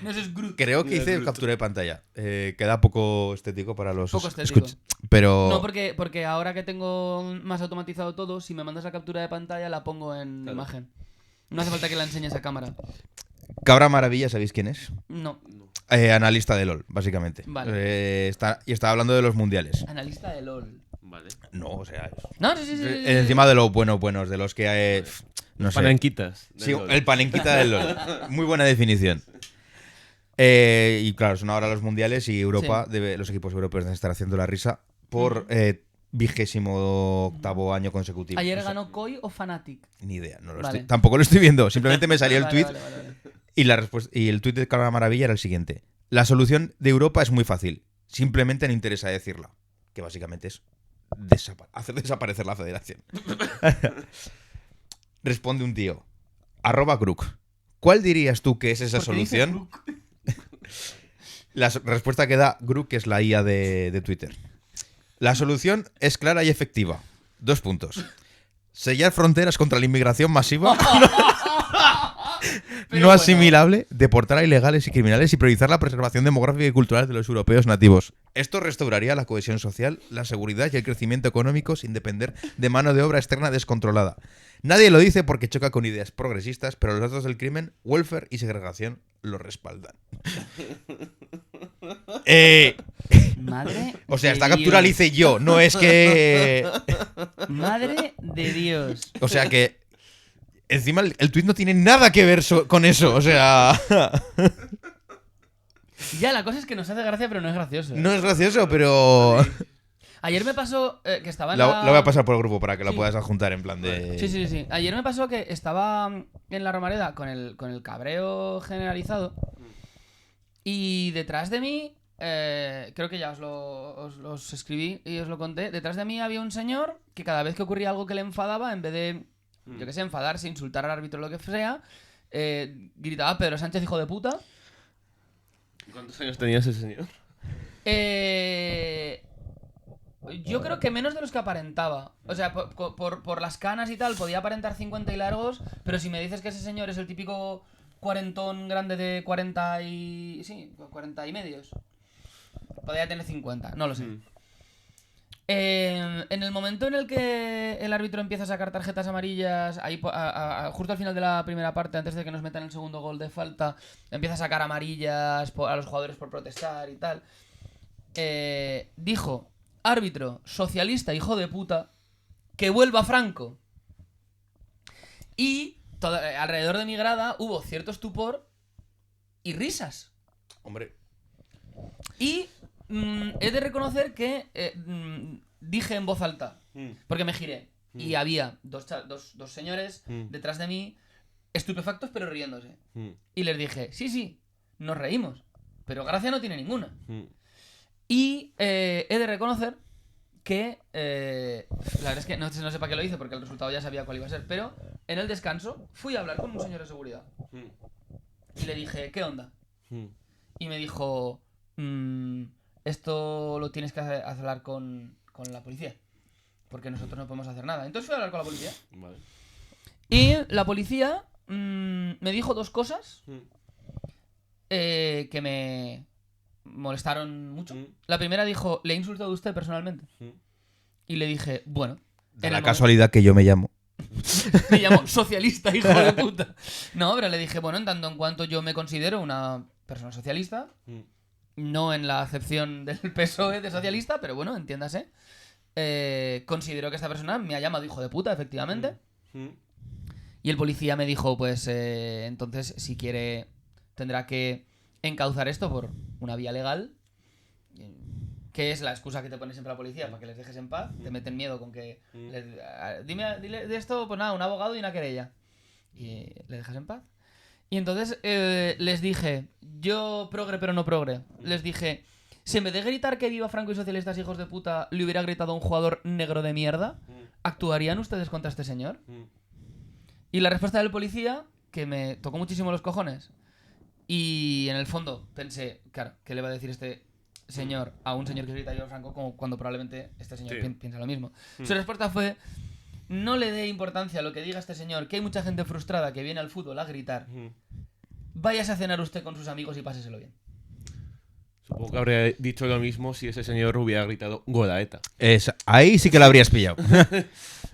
No, eso es Groot. Creo que hice captura de pantalla. Queda poco estético para los Poco estético. pero No, porque ahora que tengo más automatizado todo, si me mandas la captura de pantalla la pongo en Claro. imagen. No hace falta que la enseñes a cámara. Cabra Maravilla, ¿sabéis quién es? No. Analista de LOL, básicamente. Vale. Está hablando de los mundiales. Analista de LOL. Vale. No, o sea, No, sí. encima de los buenos, de los que no sé. Panenquitas. Sí, el panenquita del LOL. Muy buena definición. Y claro, son ahora los mundiales y Europa, los equipos europeos deben estar haciendo la risa por 28º año consecutivo. ¿Ayer O sea, ganó Koi o Fnatic? ni idea, no lo Vale. estoy, tampoco lo estoy viendo. Simplemente me salió el Vale, tweet vale. y la respuesta y el tweet de Cabra Maravilla era el siguiente: la solución de Europa es muy fácil, simplemente no interesa decirla, que básicamente es hacer desaparecer la federación. Responde un tío, @Gruk. ¿Cuál dirías tú que es esa ¿Por qué dice solución? La respuesta que da Gruk, que es la IA de Twitter. La solución es clara y efectiva. 2 puntos. Sellar fronteras contra la inmigración masiva Pero no bueno. asimilable, deportar a ilegales y criminales y priorizar la preservación demográfica y cultural de los europeos nativos. Esto restauraría la cohesión social, la seguridad y el crecimiento económico sin depender de mano de obra externa descontrolada. Nadie lo dice porque choca con ideas progresistas, pero los datos del crimen, welfare y segregación lo respaldan. Madre O sea, de esta captura la Dios. hice yo, no es que... Madre de Dios. O sea que... Encima el tuit no tiene nada que ver con eso, o sea... Ya, la cosa es que nos hace gracia, pero no es gracioso. No es gracioso, pero... Ayer me pasó que estaba en La voy a pasar por el grupo para que la Sí. puedas adjuntar en plan de... Sí. Ayer me pasó que estaba en la Romareda con el cabreo generalizado y detrás de mí, creo que ya os escribí y os lo conté, detrás de mí había un señor que cada vez que ocurría algo que le enfadaba, en vez de, yo qué sé, enfadarse, insultar al árbitro o lo que sea, gritaba Pedro Sánchez, hijo de puta. ¿Cuántos años tenía ese señor? Yo creo que menos de los que aparentaba. O sea, por las canas y tal, podía aparentar 50 y largos, pero si me dices que ese señor es el típico cuarentón grande de 40 y... Sí, 40 y medios. Podría tener 50, no lo sé. En el momento en el que el árbitro empieza a sacar tarjetas amarillas, ahí justo al final de la primera parte, antes de que nos metan el segundo gol de falta, empieza a sacar amarillas a los jugadores por protestar y tal. Dijo, árbitro, socialista, hijo de puta, que vuelva Franco. Y alrededor de mi grada hubo cierto estupor y risas. Hombre. Y he de reconocer que dije en voz alta, porque me giré, y había dos señores detrás de mí, estupefactos pero riéndose. Y les dije, sí, nos reímos, pero gracia no tiene ninguna. Y he de reconocer que la verdad es que no sé para qué lo hice, porque el resultado ya sabía cuál iba a ser, pero en el descanso fui a hablar con un señor de seguridad. Y le dije, ¿qué onda? Y me dijo, esto lo tienes que hablar con la policía, porque nosotros no podemos hacer nada. Entonces fui a hablar con la policía. Vale. Y la policía me dijo 2 cosas que me molestaron mucho. La primera dijo, le he insultado a usted personalmente. Y le dije, bueno. De en la el casualidad que yo me llamo. me llamo socialista, hijo de puta. No, pero le dije, bueno, en tanto en cuanto yo me considero una persona socialista, no en la acepción del PSOE de socialista, pero bueno, entiéndase. Considero que esta persona me ha llamado hijo de puta, efectivamente. Y el policía me dijo, pues entonces si quiere tendrá que encauzar esto por una vía legal, que es la excusa que te pone siempre la policía para que les dejes en paz. Te meten miedo con que dile de esto, pues nada, un abogado y una querella, y le dejas en paz. Y entonces les dije, yo progre pero no progre, les dije, si en vez de gritar que viva Franco y socialistas hijos de puta le hubiera gritado a un jugador negro de mierda, ¿actuarían ustedes contra este señor? Y la respuesta del policía, que me tocó muchísimo los cojones, y en el fondo pensé, claro, ¿qué le va a decir este señor a un señor que grita yo Franco como cuando probablemente este señor piensa lo mismo? Su respuesta fue: no le dé importancia a lo que diga este señor, que hay mucha gente frustrada que viene al fútbol a gritar. Váyase a cenar usted con sus amigos y páseselo bien. Supongo que habría dicho lo mismo si ese señor hubiera gritado Godaeta. Ahí sí que lo habrías pillado.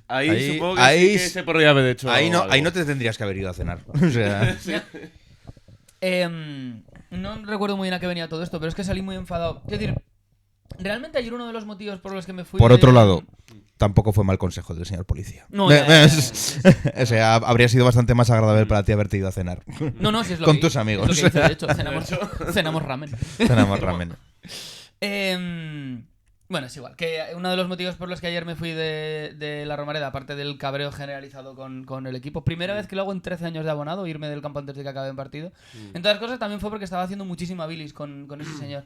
Ahí supongo que sí que se podría haber hecho ahí algo. no te tendrías que haber ido a cenar. O sea, No recuerdo muy bien a qué venía todo esto, pero es que salí muy enfadado. Quiero decir, realmente ayer uno de los motivos por los que me fui... por otro lado, tampoco fue mal consejo del señor policía. No, O sea, habría sido bastante más agradable para ti haberte ido a cenar. No, si es lo con que tus hice, amigos. Es lo que hice, de hecho, cenamos ramen. Cenamos ramen. Bueno, es igual. Que uno de los motivos por los que ayer me fui de la Romareda, aparte del cabreo generalizado con el equipo, primera vez que lo hago en 13 años de abonado, irme del campo antes de que acabe un partido. Entre otras cosas, también fue porque estaba haciendo muchísima bilis con ese señor.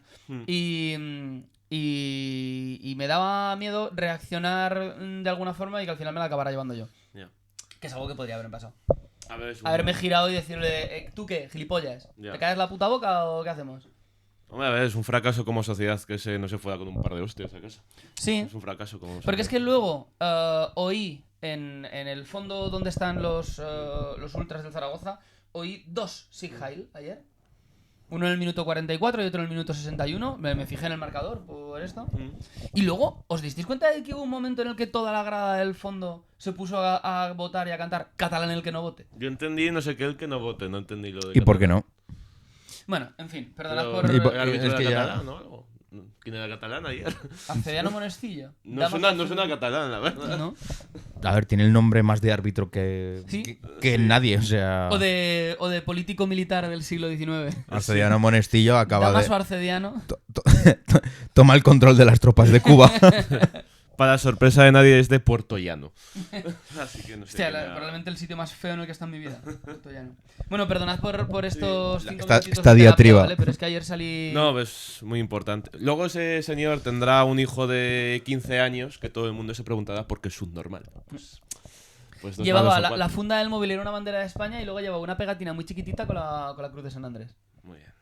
Y me daba miedo reaccionar de alguna forma y que al final me la acabara llevando yo. Ya. Que es algo que podría haberme pasado. A ver, Haberme girado y decirle, ¿tú qué, gilipollas? Ya. ¿Te caes la puta boca o qué hacemos? Hombre, a ver, es un fracaso como sociedad que no se fuera con un par de hostias a casa. Sí. Es un fracaso como sociedad. Porque es que luego oí en el fondo donde están los ultras del Zaragoza, oí 2 Sieg Heil ayer. Uno en el minuto 44 y otro en el minuto 61. Me fijé en el marcador por esto. Y luego, ¿os disteis cuenta de que hubo un momento en el que toda la grada del fondo se puso a votar y a cantar catalán el que no vote? Yo entendí no sé qué el que no vote, no entendí lo de ¿Y por qué no? Bueno, en fin, perdonad Pero, por... ¿el árbitro es que era ya- catalán o algo? ¿Quién era catalán ayer? Arcediano Monestillo. No suena catalán, la verdad. ¿No? A ver, tiene el nombre más de árbitro que Sí. que nadie. O sea, O de político militar del siglo XIX. Arcediano Monestillo acaba Damaso de... Arcediano. Toma el control de las tropas de Cuba. Para sorpresa de nadie es de Puerto Llano. Así que no sé. Hostia, quién era. probablemente el sitio más feo en el que está en mi vida. Puerto Llano. Bueno, perdonad por estos 5 Esta minutitos de terapia, diatriba. ¿vale? Pero es que ayer salí... No, es muy importante. Luego ese señor tendrá un hijo de 15 años que todo el mundo se preguntará por qué es subnormal. Pues no es Llevaba malo, son la funda del móvil era una bandera de España y luego llevaba una pegatina muy chiquitita con la cruz de San Andrés. Muy bien.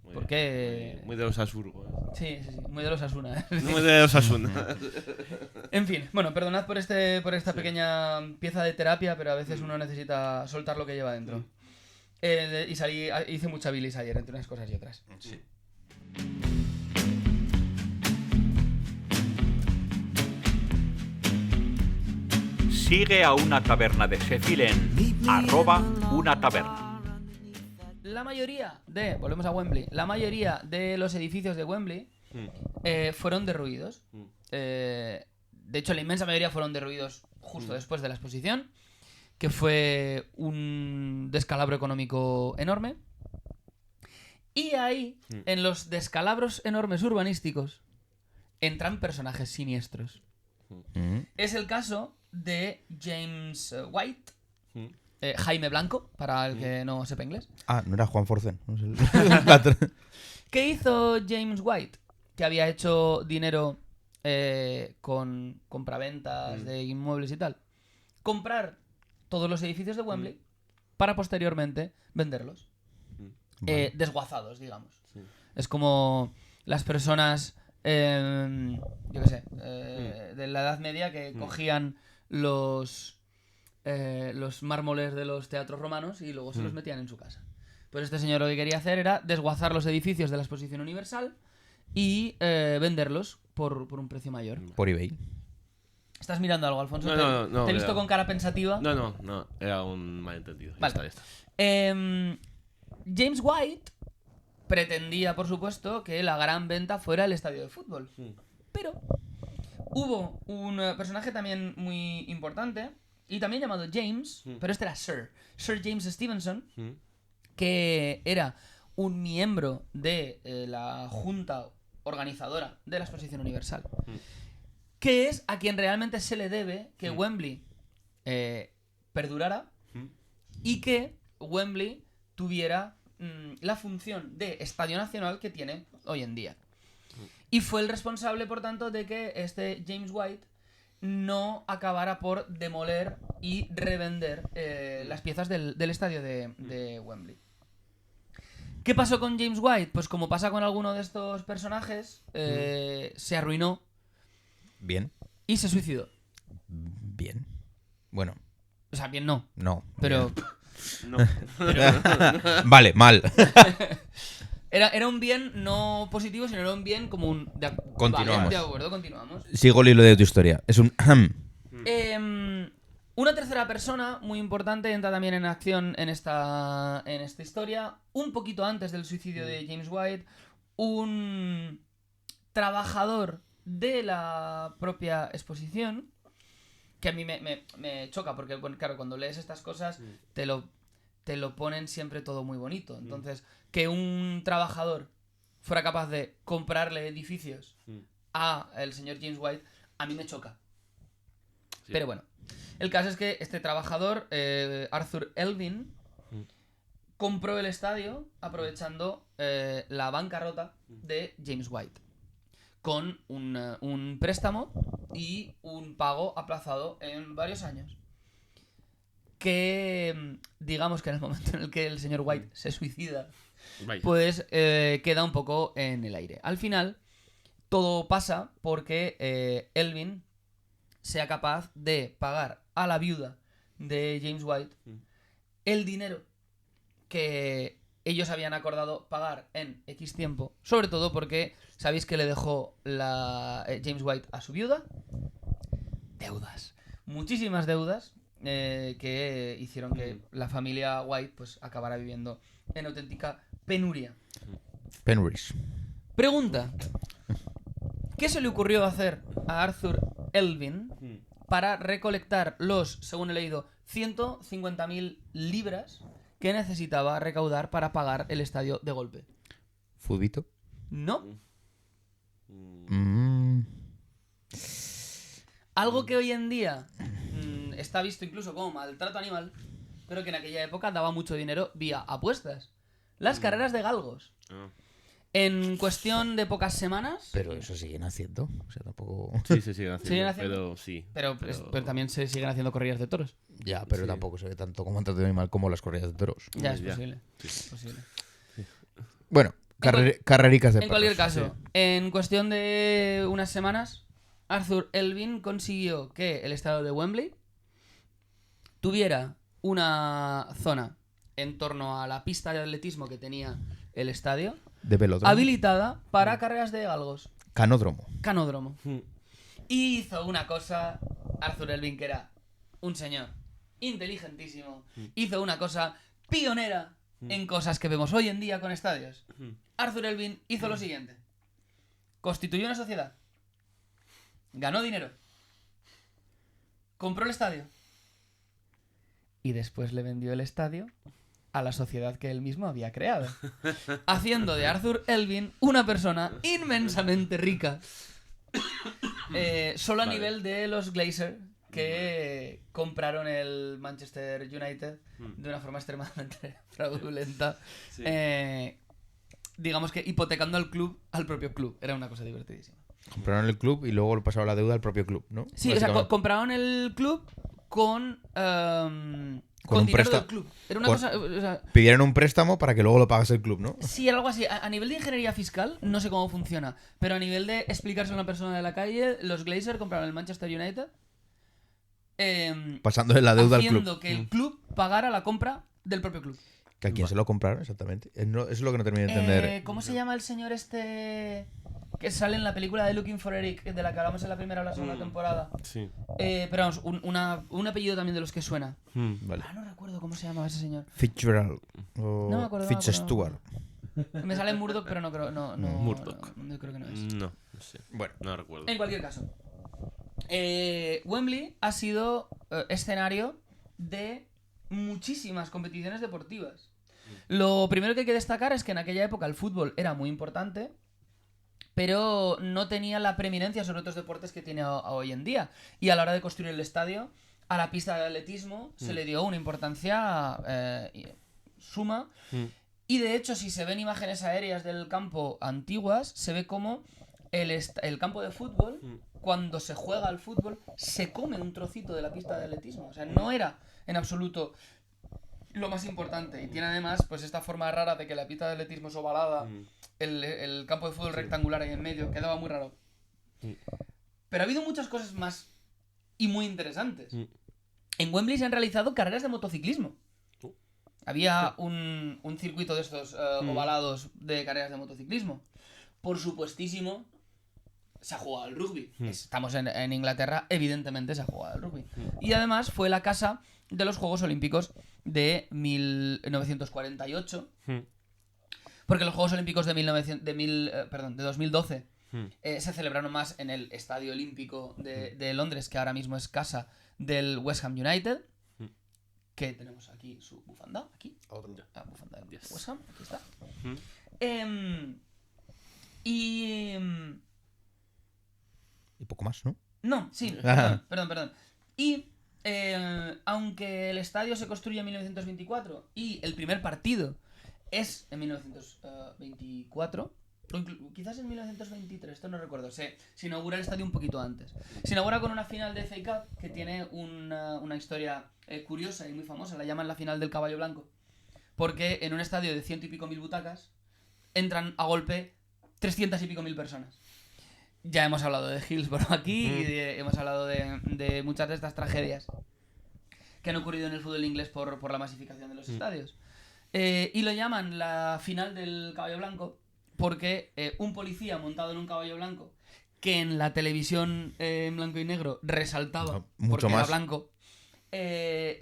Muy ¿Por bien. qué? Muy de los Asurgo. Sí, muy de los Asuna. Muy de los Asuna. En fin, bueno, perdonad por esta pequeña pieza de terapia, pero a veces uno necesita soltar lo que lleva dentro. Y hice mucha bilis ayer, entre unas cosas y otras. Sí. Sigue a Una Taberna de Sheffield en @unataberna. La mayoría volvemos a Wembley, la mayoría de los edificios de Wembley fueron derruidos. De hecho, la inmensa mayoría fueron derruidos justo después de la exposición, que fue un descalabro económico enorme. Y ahí, en los descalabros enormes urbanísticos, entran personajes siniestros. Es el caso de James White, Jaime Blanco, para el que no sepa inglés. Ah, no era Juan Forcén. No sé el- ¿Qué hizo James White? Que había hecho dinero con compraventas de inmuebles y tal. Comprar todos los edificios de Wembley para posteriormente venderlos. Vale. Desguazados, digamos. Es como las personas, yo qué sé, de la Edad Media que cogían los mármoles de los teatros romanos y luego se los metían en su casa. Pues este señor lo que quería hacer era desguazar los edificios de la Exposición Universal y venderlos por un precio mayor. Por eBay. ¿Estás mirando algo, Alfonso? No, Te he visto era- con cara pensativa. No, era un malentendido. Vale. Ya está. James White pretendía, por supuesto, que la gran venta fuera el estadio de fútbol. Pero hubo un personaje también muy importante, y también llamado James, pero este era Sir James Stevenson, que era un miembro de la junta organizadora de la Exposición Universal, que es a quien realmente se le debe que Wembley perdurara y que Wembley tuviera la función de estadio nacional que tiene hoy en día. Y fue el responsable, por tanto, de que este James White no acabara por demoler y revender las piezas del estadio de Wembley. ¿Qué pasó con James White? Pues como pasa con alguno de estos personajes, se arruinó Bien. y se suicidó. Bien. Bueno, O sea, bien no, no. pero No. Vale, mal. era un bien no positivo, sino era un bien como un... Continuamos. Vale, de acuerdo, continuamos. Sigo el hilo de tu historia. Es un... Una tercera persona muy importante entra también en acción en esta historia. Un poquito antes del suicidio de James White, un trabajador de la propia exposición, que a mí me choca, porque bueno, claro, cuando lees estas cosas te lo ponen siempre todo muy bonito. Entonces, que un trabajador fuera capaz de comprarle edificios a el señor James White, a mí me choca. Sí. Pero bueno, el caso es que este trabajador, Arthur Elvin, compró el estadio aprovechando la bancarrota de James White, con un préstamo y un pago aplazado en varios años. Que digamos que en el momento en el que el señor White se suicida, Vaya. pues queda un poco en el aire. Al final, todo pasa porque Elvin sea capaz de pagar a la viuda de James White el dinero que ellos habían acordado pagar en X tiempo. Sobre todo porque, ¿sabéis que le dejó James White a su viuda? Deudas. Muchísimas deudas que hicieron que la familia White pues acabara viviendo en auténtica penuria. Penrith. Pregunta. ¿Qué se le ocurrió hacer a Arthur Elvin para recolectar los, según he leído, 150.000 libras que necesitaba recaudar para pagar el estadio de golpe? Fudito. ¿No? Algo que hoy en día está visto incluso como maltrato animal, pero que en aquella época daba mucho dinero vía apuestas. Las carreras de galgos. Ah. En cuestión de pocas semanas... Pero eso siguen haciendo. O sea, tampoco... Sí, se siguen haciendo. ¿Siguen haciendo? Pero sí. Pero también se siguen haciendo corridas de toros. Ya, pero Sí. tampoco se ve tanto como maltrato animal como las corridas de toros. Ya, es Ya. posible. Sí. Es posible. Bueno, carrericas de En cualquier perros. caso, en cuestión de unas semanas, Arthur Elvin consiguió que el estadio de Wembley tuviera una zona en torno a la pista de atletismo que tenía el estadio, De velódromo. habilitada para carreras de galgos, Canódromo. canódromo. Y hizo una cosa, Arthur Elvin, que era un señor inteligentísimo, hizo una cosa pionera en cosas que vemos hoy en día con estadios. Arthur Elvin hizo lo siguiente. Constituyó una sociedad. Ganó dinero. Compró el estadio. Y después le vendió el estadio a la sociedad que él mismo había creado. Haciendo de Arthur Elvin una persona inmensamente rica. Solo a Vale. nivel de los Glazer, que compraron el Manchester United de una forma extremadamente fraudulenta. Sí. Digamos que hipotecando al club, al propio club. Era una cosa divertidísima. Compraron el club y luego le pasaron la deuda al propio club, ¿no? Sí, o sea, Básicamente. compraron el club con un dinero préstamo- del club. Era una con- cosa... o sea, Pidieron un préstamo para que luego lo pagase el club, ¿no? sí, algo así. A nivel de ingeniería fiscal, no sé cómo funciona. Pero a nivel de explicarse a una persona de la calle, los Glazer compraron el Manchester United. Pasándole la deuda al haciendo club. que el club pagara la compra del propio club. ¿Que a quién se lo compraron exactamente? Eso es lo que no termino de entender. ¿Cómo se llama el señor este que sale en la película de Looking for Eric, de la que hablamos en la primera o la segunda temporada? Sí. Pero vamos, un apellido también de los que suena. Vale. No recuerdo cómo se llamaba ese señor. Fitzgerald. O No me acuerdo, Fitzstewart. Me sale Murdoch, pero no creo, no, Murdoch. no creo que no es. No sé. Bueno. No recuerdo. En cualquier caso, Wembley ha sido escenario de muchísimas competiciones deportivas. Lo primero que hay que destacar es que en aquella época el fútbol era muy importante, pero no tenía la preeminencia sobre otros deportes que tiene hoy en día. Y a la hora de construir el estadio, a la pista de atletismo se le dio una importancia suma. Y de hecho, si se ven imágenes aéreas del campo antiguas, se ve como el campo de fútbol, cuando se juega al fútbol, se come un trocito de la pista de atletismo. O sea, no era en absoluto lo más importante. Y tiene además pues esta forma rara de que la pista de atletismo es ovalada, el campo de fútbol rectangular ahí en medio, quedaba muy raro. Pero ha habido muchas cosas más y muy interesantes. En Wembley se han realizado carreras de motociclismo. Había un circuito de estos ovalados de carreras de motociclismo. Por supuestísimo, se ha jugado al rugby. Estamos en Inglaterra, evidentemente se ha jugado al rugby. Y además fue la casa de los Juegos Olímpicos de 1948. Porque los Juegos Olímpicos de 2012 se celebraron más en el Estadio Olímpico de Londres, que ahora mismo es casa del West Ham United. Que tenemos aquí su bufanda. Aquí. La bufanda del West Ham. Aquí está. Y poco más, ¿no? No, sí, perdón. Y aunque el estadio se construye en 1924 y el primer partido es en 1924, o quizás en 1923, esto no recuerdo, se inaugura el estadio un poquito antes. Se inaugura con una final de FA Cup que tiene una historia curiosa y muy famosa, la llaman la final del caballo blanco, porque en un estadio de 100 y pico mil butacas entran a golpe 300 y pico mil personas. Ya hemos hablado de Hillsborough aquí y hemos hablado de muchas de estas tragedias que han ocurrido en el fútbol inglés por la masificación de los estadios. Y lo llaman la final del caballo blanco porque un policía montado en un caballo blanco, que en la televisión en blanco y negro resaltaba mucho porque más. era blanco,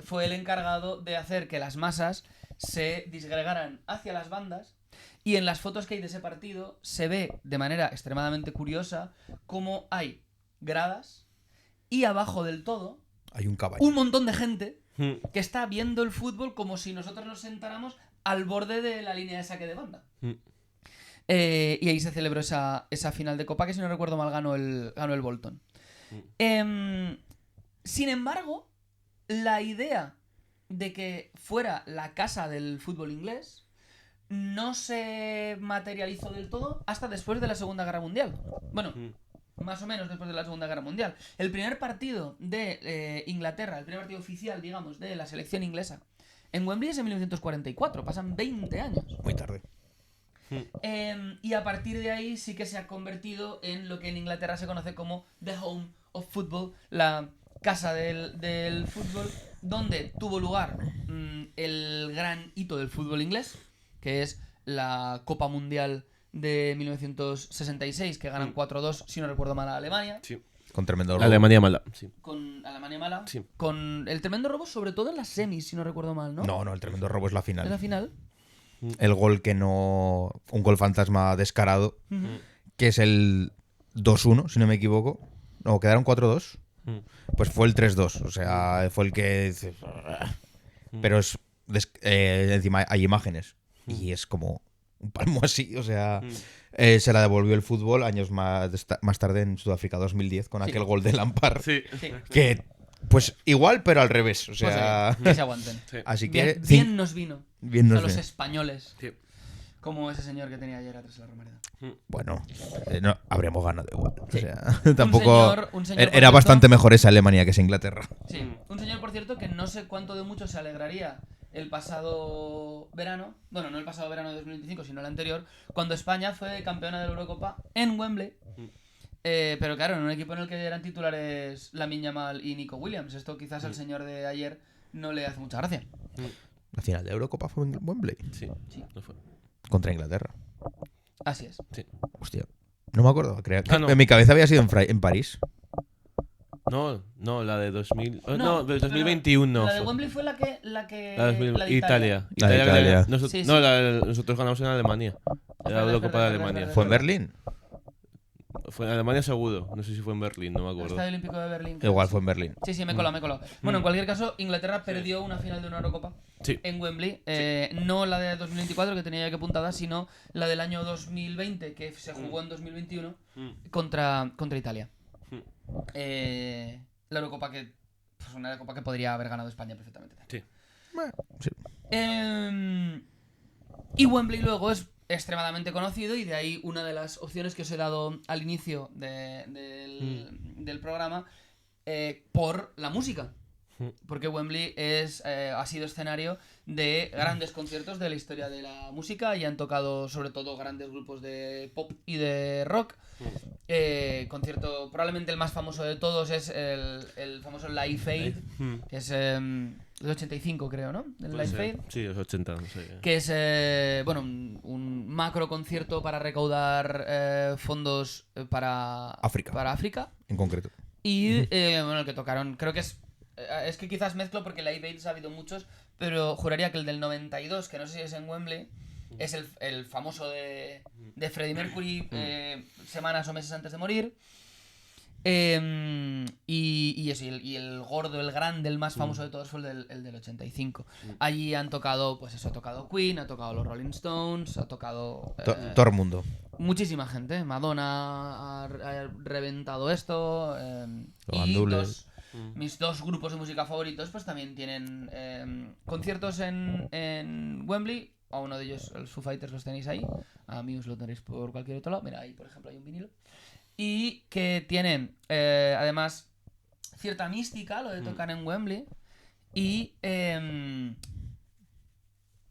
fue el encargado de hacer que las masas se disgregaran hacia las bandas. Y en las fotos que hay de ese partido se ve de manera extremadamente curiosa cómo hay gradas y abajo del todo Hay un caballo. un montón de gente que está viendo el fútbol como si nosotros nos sentáramos al borde de la línea de saque de banda. Y ahí se celebró esa final de Copa que, si no recuerdo mal, ganó el Bolton. Sin embargo, la idea de que fuera la casa del fútbol inglés no se materializó del todo hasta después de la Segunda Guerra Mundial. Bueno, más o menos después de la Segunda Guerra Mundial. El primer partido de Inglaterra, el primer partido oficial, digamos, de la selección inglesa en Wembley es en 1944. Pasan 20 años. Muy tarde. Y a partir de ahí sí que se ha convertido en lo que en Inglaterra se conoce como The Home of Football, la casa del fútbol, donde tuvo lugar el gran hito del fútbol inglés, que es la Copa Mundial de 1966, que ganan 4-2, si no recuerdo mal, a Alemania. Sí. Con tremendo La robo. Alemania mala. Sí. Con Alemania mala. Sí. Con el tremendo robo, sobre todo en las semis, si no recuerdo mal, ¿no? No, el tremendo robo es la En la final. final. El gol que no... Un gol fantasma descarado, que es el 2-1, si no me equivoco. No, quedaron 4-2. Pues fue el 3-2. O sea, fue el que... Pero es... encima hay imágenes. Y es como un palmo así. O sea, se la devolvió el fútbol años más tarde en Sudáfrica 2010 con aquel gol de Lampard. Sí. Sí. Que, pues igual, pero al revés. O sea, Pues que se aguanten. Sí. así que... Bien nos vino. Bien nos a los vino. españoles. Sí. Como ese señor que tenía ayer atrás de la Romareda. Bueno, no, habríamos ganado igual. Sí. O sea, tampoco... un señor, por Era cierto, bastante mejor esa Alemania que esa Inglaterra. Sí, un señor, por cierto, que no sé cuánto de mucho se alegraría el pasado verano, bueno, no el pasado verano de 2025, sino el anterior, cuando España fue campeona de la Eurocopa en Wembley. Pero claro, en un equipo en el que eran titulares Lamine Yamal y Nico Williams. Esto quizás al señor de ayer no le hace mucha gracia. La final de Eurocopa fue en Wembley. Sí. Sí. No fue. Contra Inglaterra. Así es. Sí. Hostia. No me acuerdo. Creo que Ah, no. en mi cabeza había sido en París. No, la de 2000. No, pero de 2021. La de fue. Wembley fue la que La de 2000, la de Italia. La de Italia. Sí, No, sí. nosotros ganamos en Alemania. Es La verdad, Eurocopa de es verdad, Alemania. es ¿Fue en verdad. Berlín? Fue en Alemania seguro. No sé si fue en Berlín, no me El acuerdo. Estadio Olímpico de Berlín. Igual fue en Berlín. Sí, me he colado. Bueno, en cualquier caso, Inglaterra perdió una final de una Eurocopa Sí. en Wembley. No la de 2024, que tenía ya que apuntada, sino la del año 2020, que se jugó en 2021 contra Italia. La Eurocopa que... Pues una Eurocopa que podría haber ganado España perfectamente. Sí. Sí. Y Wembley luego es extremadamente conocido y de ahí una de las opciones que os he dado al inicio del programa por la música. Porque Wembley ha sido escenario de grandes conciertos de la historia de la música y han tocado sobre todo grandes grupos de pop y de rock. Concierto, probablemente el más famoso de todos es el famoso Live Aid, que es el 85 creo, ¿no? El Live Aid. Sí, es 80, no sé. Que es un macro concierto para recaudar fondos para África. En concreto. Y el que tocaron, creo que es que quizás mezclo porque Live Aid ha habido muchos, pero juraría que el del 92, que no sé si es en Wembley, es el famoso de Freddie Mercury semanas o meses antes de morir. Y el gordo, el grande, el más famoso de todos fue el del 85. Allí han tocado, pues eso, ha tocado Queen, ha tocado los Rolling Stones, ha tocado... Todo el mundo. Muchísima gente. Madonna ha reventado esto. Y mis dos grupos de música favoritos pues también tienen conciertos en Wembley. A uno de ellos, los Foo Fighters, los tenéis ahí. A mí os lo tenéis por cualquier otro lado. Mira, ahí por ejemplo hay un vinilo. Y que tienen además cierta mística lo de tocar en Wembley. Y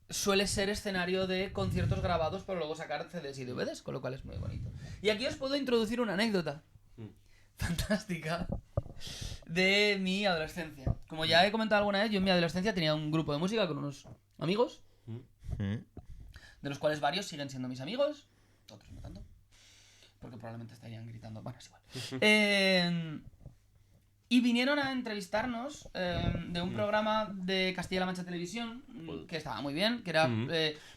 suele ser escenario de conciertos grabados para luego sacar CDs y DVDs, con lo cual es muy bonito. Y aquí os puedo introducir una anécdota fantástica de mi adolescencia. Como ya he comentado alguna vez, yo en mi adolescencia tenía un grupo de música con unos amigos, de los cuales varios siguen siendo mis amigos, otros no tanto, porque probablemente estarían gritando, bueno, es igual. Y vinieron a entrevistarnos de un programa de Castilla-La Mancha Televisión, que estaba muy bien, que era,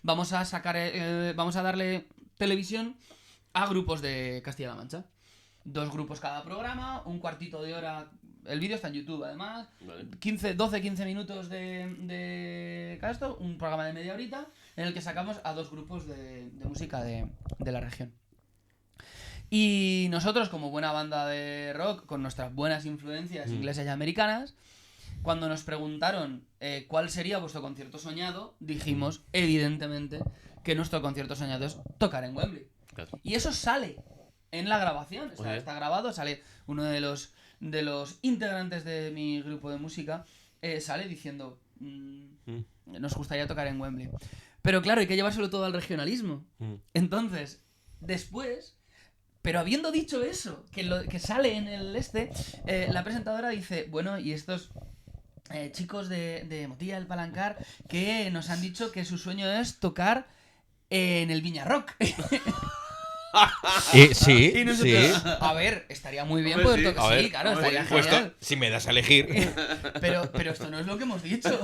vamos a darle televisión a grupos de Castilla-La Mancha. 2 grupos cada programa, un cuartito de hora. El vídeo está en YouTube, además. Vale. 12-15 minutos de cada esto. Un programa de media horita en el que sacamos a 2 grupos de música de la región. Y nosotros, como buena banda de rock, con nuestras buenas influencias inglesas y americanas, cuando nos preguntaron cuál sería vuestro concierto soñado, dijimos, evidentemente, que nuestro concierto soñado es tocar en Wembley. Claro. Y eso sale en la grabación, está grabado, sale uno de los integrantes de mi grupo de música, sale diciendo, nos gustaría tocar en Wembley. Pero claro, hay que llevárselo todo al regionalismo. Entonces, después, pero habiendo dicho eso, que sale en el la presentadora dice, bueno, y estos chicos de Motilla del Palancar que nos han dicho que su sueño es tocar en el Viña Rock. Sí, y nosotros, a ver, estaría muy bien poder tocar. Sí, claro, estaría genial. Si me das a elegir. Pero esto no es lo que hemos dicho.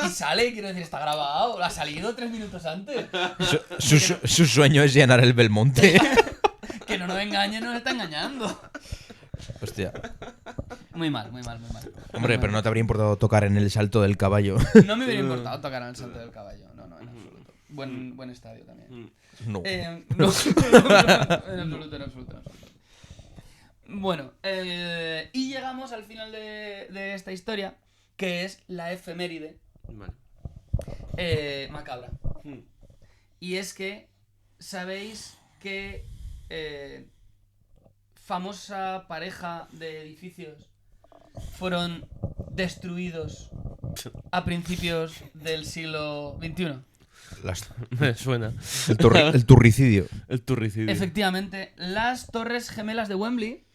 Y sale, quiero decir, está grabado. Ha salido 3 minutos antes. Su sueño es llenar el Belmonte. Que no nos engañe, nos está engañando. Hostia. Muy mal. Hombre, pero no te habría importado tocar en el Salto del Caballo. No me hubiera importado tocar en el Salto del Caballo. No, en absoluto. Buen estadio también. No. En absoluto. Bueno, y llegamos al final de esta historia, que es la efeméride macabra. Y es que, ¿sabéis que famosa pareja de edificios fueron destruidos a principios del siglo XXI? Me suena. El turricidio. El turricidio. Efectivamente, las Torres Gemelas de Wembley,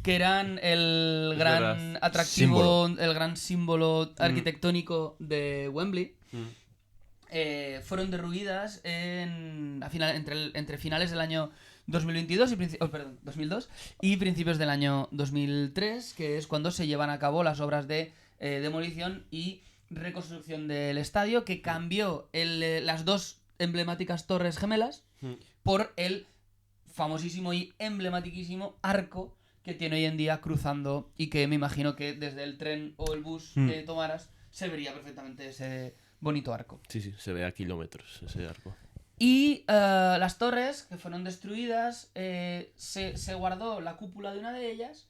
que eran el gran atractivo, el gran símbolo arquitectónico de Wembley, fueron derruidas entre finales del año 2002 y principios del año 2003, que es cuando se llevan a cabo las obras de demolición y reconstrucción del estadio, que cambió las 2 emblemáticas Torres Gemelas por el famosísimo y emblematiquísimo arco que tiene hoy en día cruzando, y que me imagino que desde el tren o el bus que tomaras se vería perfectamente ese bonito arco. Sí, se ve a kilómetros ese arco. Y las torres que fueron destruidas, se guardó la cúpula de una de ellas,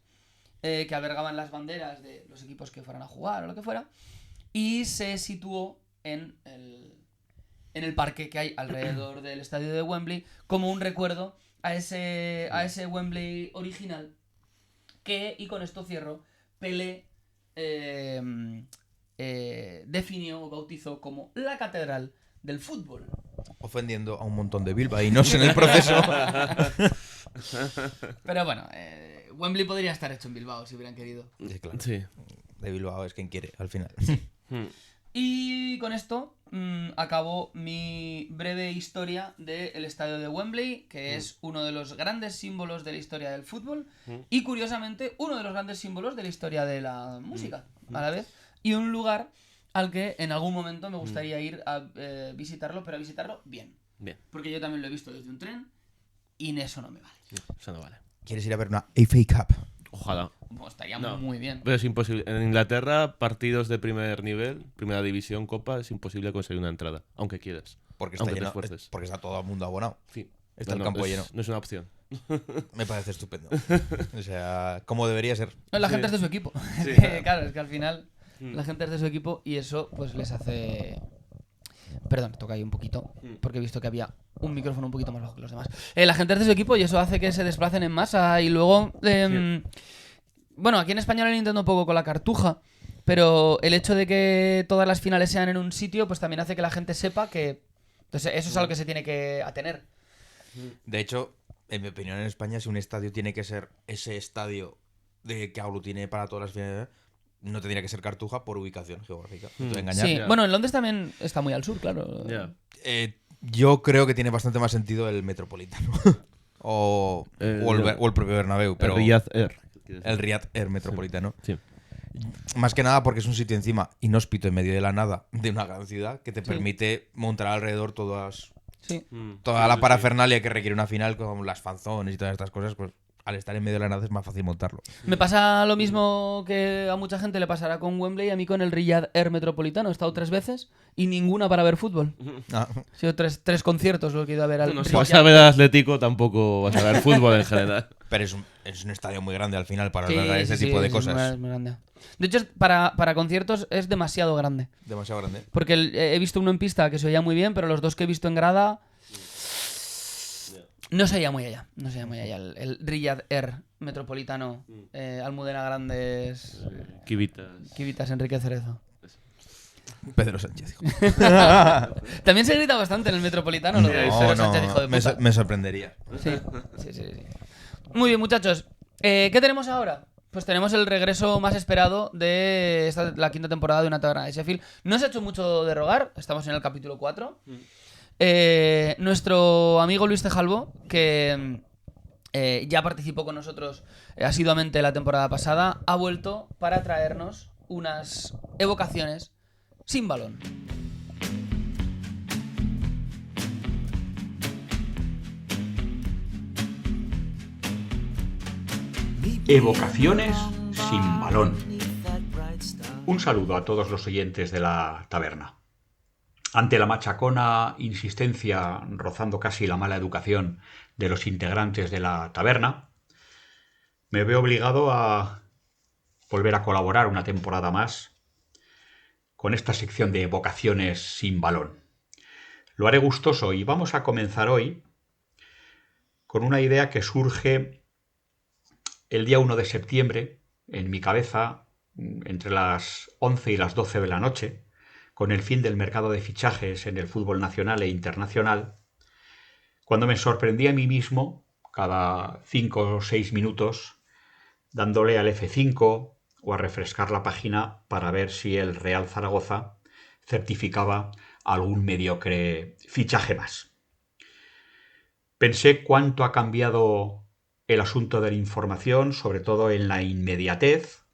que albergaban las banderas de los equipos que fueran a jugar o lo que fuera, y se situó en en el parque que hay alrededor del estadio de Wembley, como un recuerdo a ese Wembley original que, y con esto cierro, Pelé definió o bautizó como la catedral del fútbol. Ofendiendo a un montón de bilbaínos en el proceso. Pero bueno, Wembley podría estar hecho en Bilbao si hubieran querido. Sí, claro. Sí. De Bilbao es quien quiere, al final. Y con esto acabó mi breve historia del estadio de Wembley, que es uno de los grandes símbolos de la historia del fútbol y, curiosamente, uno de los grandes símbolos de la historia de la música a la vez, y un lugar al que en algún momento me gustaría ir a visitarlo, pero a visitarlo bien. Bien. Porque yo también lo he visto desde un tren y eso no me vale. Eso no vale. ¿Quieres ir a ver una FA Cup? Ojalá. Bueno, estaría No. muy bien. Pero es imposible. En Inglaterra, partidos de primer nivel, primera división, copa, es imposible conseguir una entrada, aunque quieras. Porque está Aunque te lleno, esfuerces. porque está todo el mundo abonado. Sí. Está el campo lleno. No es una opción. Me parece estupendo. O sea, como debería ser. No, la Sí. gente es de su equipo. Sí. Claro, es que al final la gente es de su equipo y eso pues les hace... Perdón, toca ahí un poquito, porque he visto que había un micrófono un poquito más bajo que los demás. La gente es de su equipo y eso hace que se desplacen en masa y luego... Bueno, aquí en España lo intento un poco con la cartuja, pero el hecho de que todas las finales sean en un sitio, pues también hace que la gente sepa que... Entonces, eso es algo que se tiene que atener. De hecho, en mi opinión, en España, si un estadio tiene que ser ese estadio de que aglutine para todas las finales, no tendría que ser Cartuja por ubicación geográfica. No te voy a engañar. Sí, ya. bueno, en Londres también está muy al sur, claro. Ya. Yo creo que tiene bastante más sentido el Metropolitano. o el propio Bernabéu. Pero El Riyadh Air. el Riyadh Air Metropolitano. Sí. Más que nada porque es un sitio encima inhóspito en medio de la nada de una gran ciudad que te Sí. permite montar alrededor Sí. toda la parafernalia que requiere una final, como las fanzones y todas estas cosas, pues al estar en medio de la nada es más fácil montarlo. Me pasa lo mismo que a mucha gente le pasará con Wembley y a mí con el Riyadh Air Metropolitano. He estado 3 veces y ninguna para ver fútbol. Ah, Ha sido tres conciertos lo que he ido a ver al No, si Riyadh. vas a ver al Atlético, tampoco vas a ver fútbol en general. pero es un estadio muy grande al final para Sí, albergar ese sí, tipo de es cosas. muy grande. De hecho, para conciertos es demasiado grande. Demasiado grande. Porque he visto uno en pista que se oía muy bien, pero los dos que he visto en grada no se oía muy allá. No se oía muy allá. El Riyadh Air Metropolitano, Almudena Grandes, Kivitas, Enrique Cerezo. Pedro Sánchez. Hijo. También se grita bastante en el Metropolitano lo de Pedro Sánchez, hijo de puta. me sorprendería. Sí. Muy bien, muchachos. ¿Qué tenemos ahora? Pues tenemos el regreso más esperado de la 5ª temporada de Una Taberna de Sheffield. No se ha hecho mucho de rogar, estamos en el capítulo 4. Nuestro amigo Luis Tejalvo, que ya participó con nosotros asiduamente la temporada pasada, ha vuelto para traernos unas evocaciones sin balón. Evocaciones sin balón. Un saludo a todos los oyentes de la taberna. Ante la machacona insistencia, rozando casi la mala educación de los integrantes de la taberna, me veo obligado a volver a colaborar una temporada más con esta sección de evocaciones sin balón. Lo haré gustoso y vamos a comenzar hoy con una idea que surge el día 1 de septiembre en mi cabeza entre las 11 y las 12 de la noche, con el fin del mercado de fichajes en el fútbol nacional e internacional, cuando me sorprendí a mí mismo cada 5 o 6 minutos dándole al F5 o a refrescar la página para ver si el Real Zaragoza certificaba algún mediocre fichaje más. Pensé cuánto ha cambiado el asunto de la información, sobre todo en la inmediatez,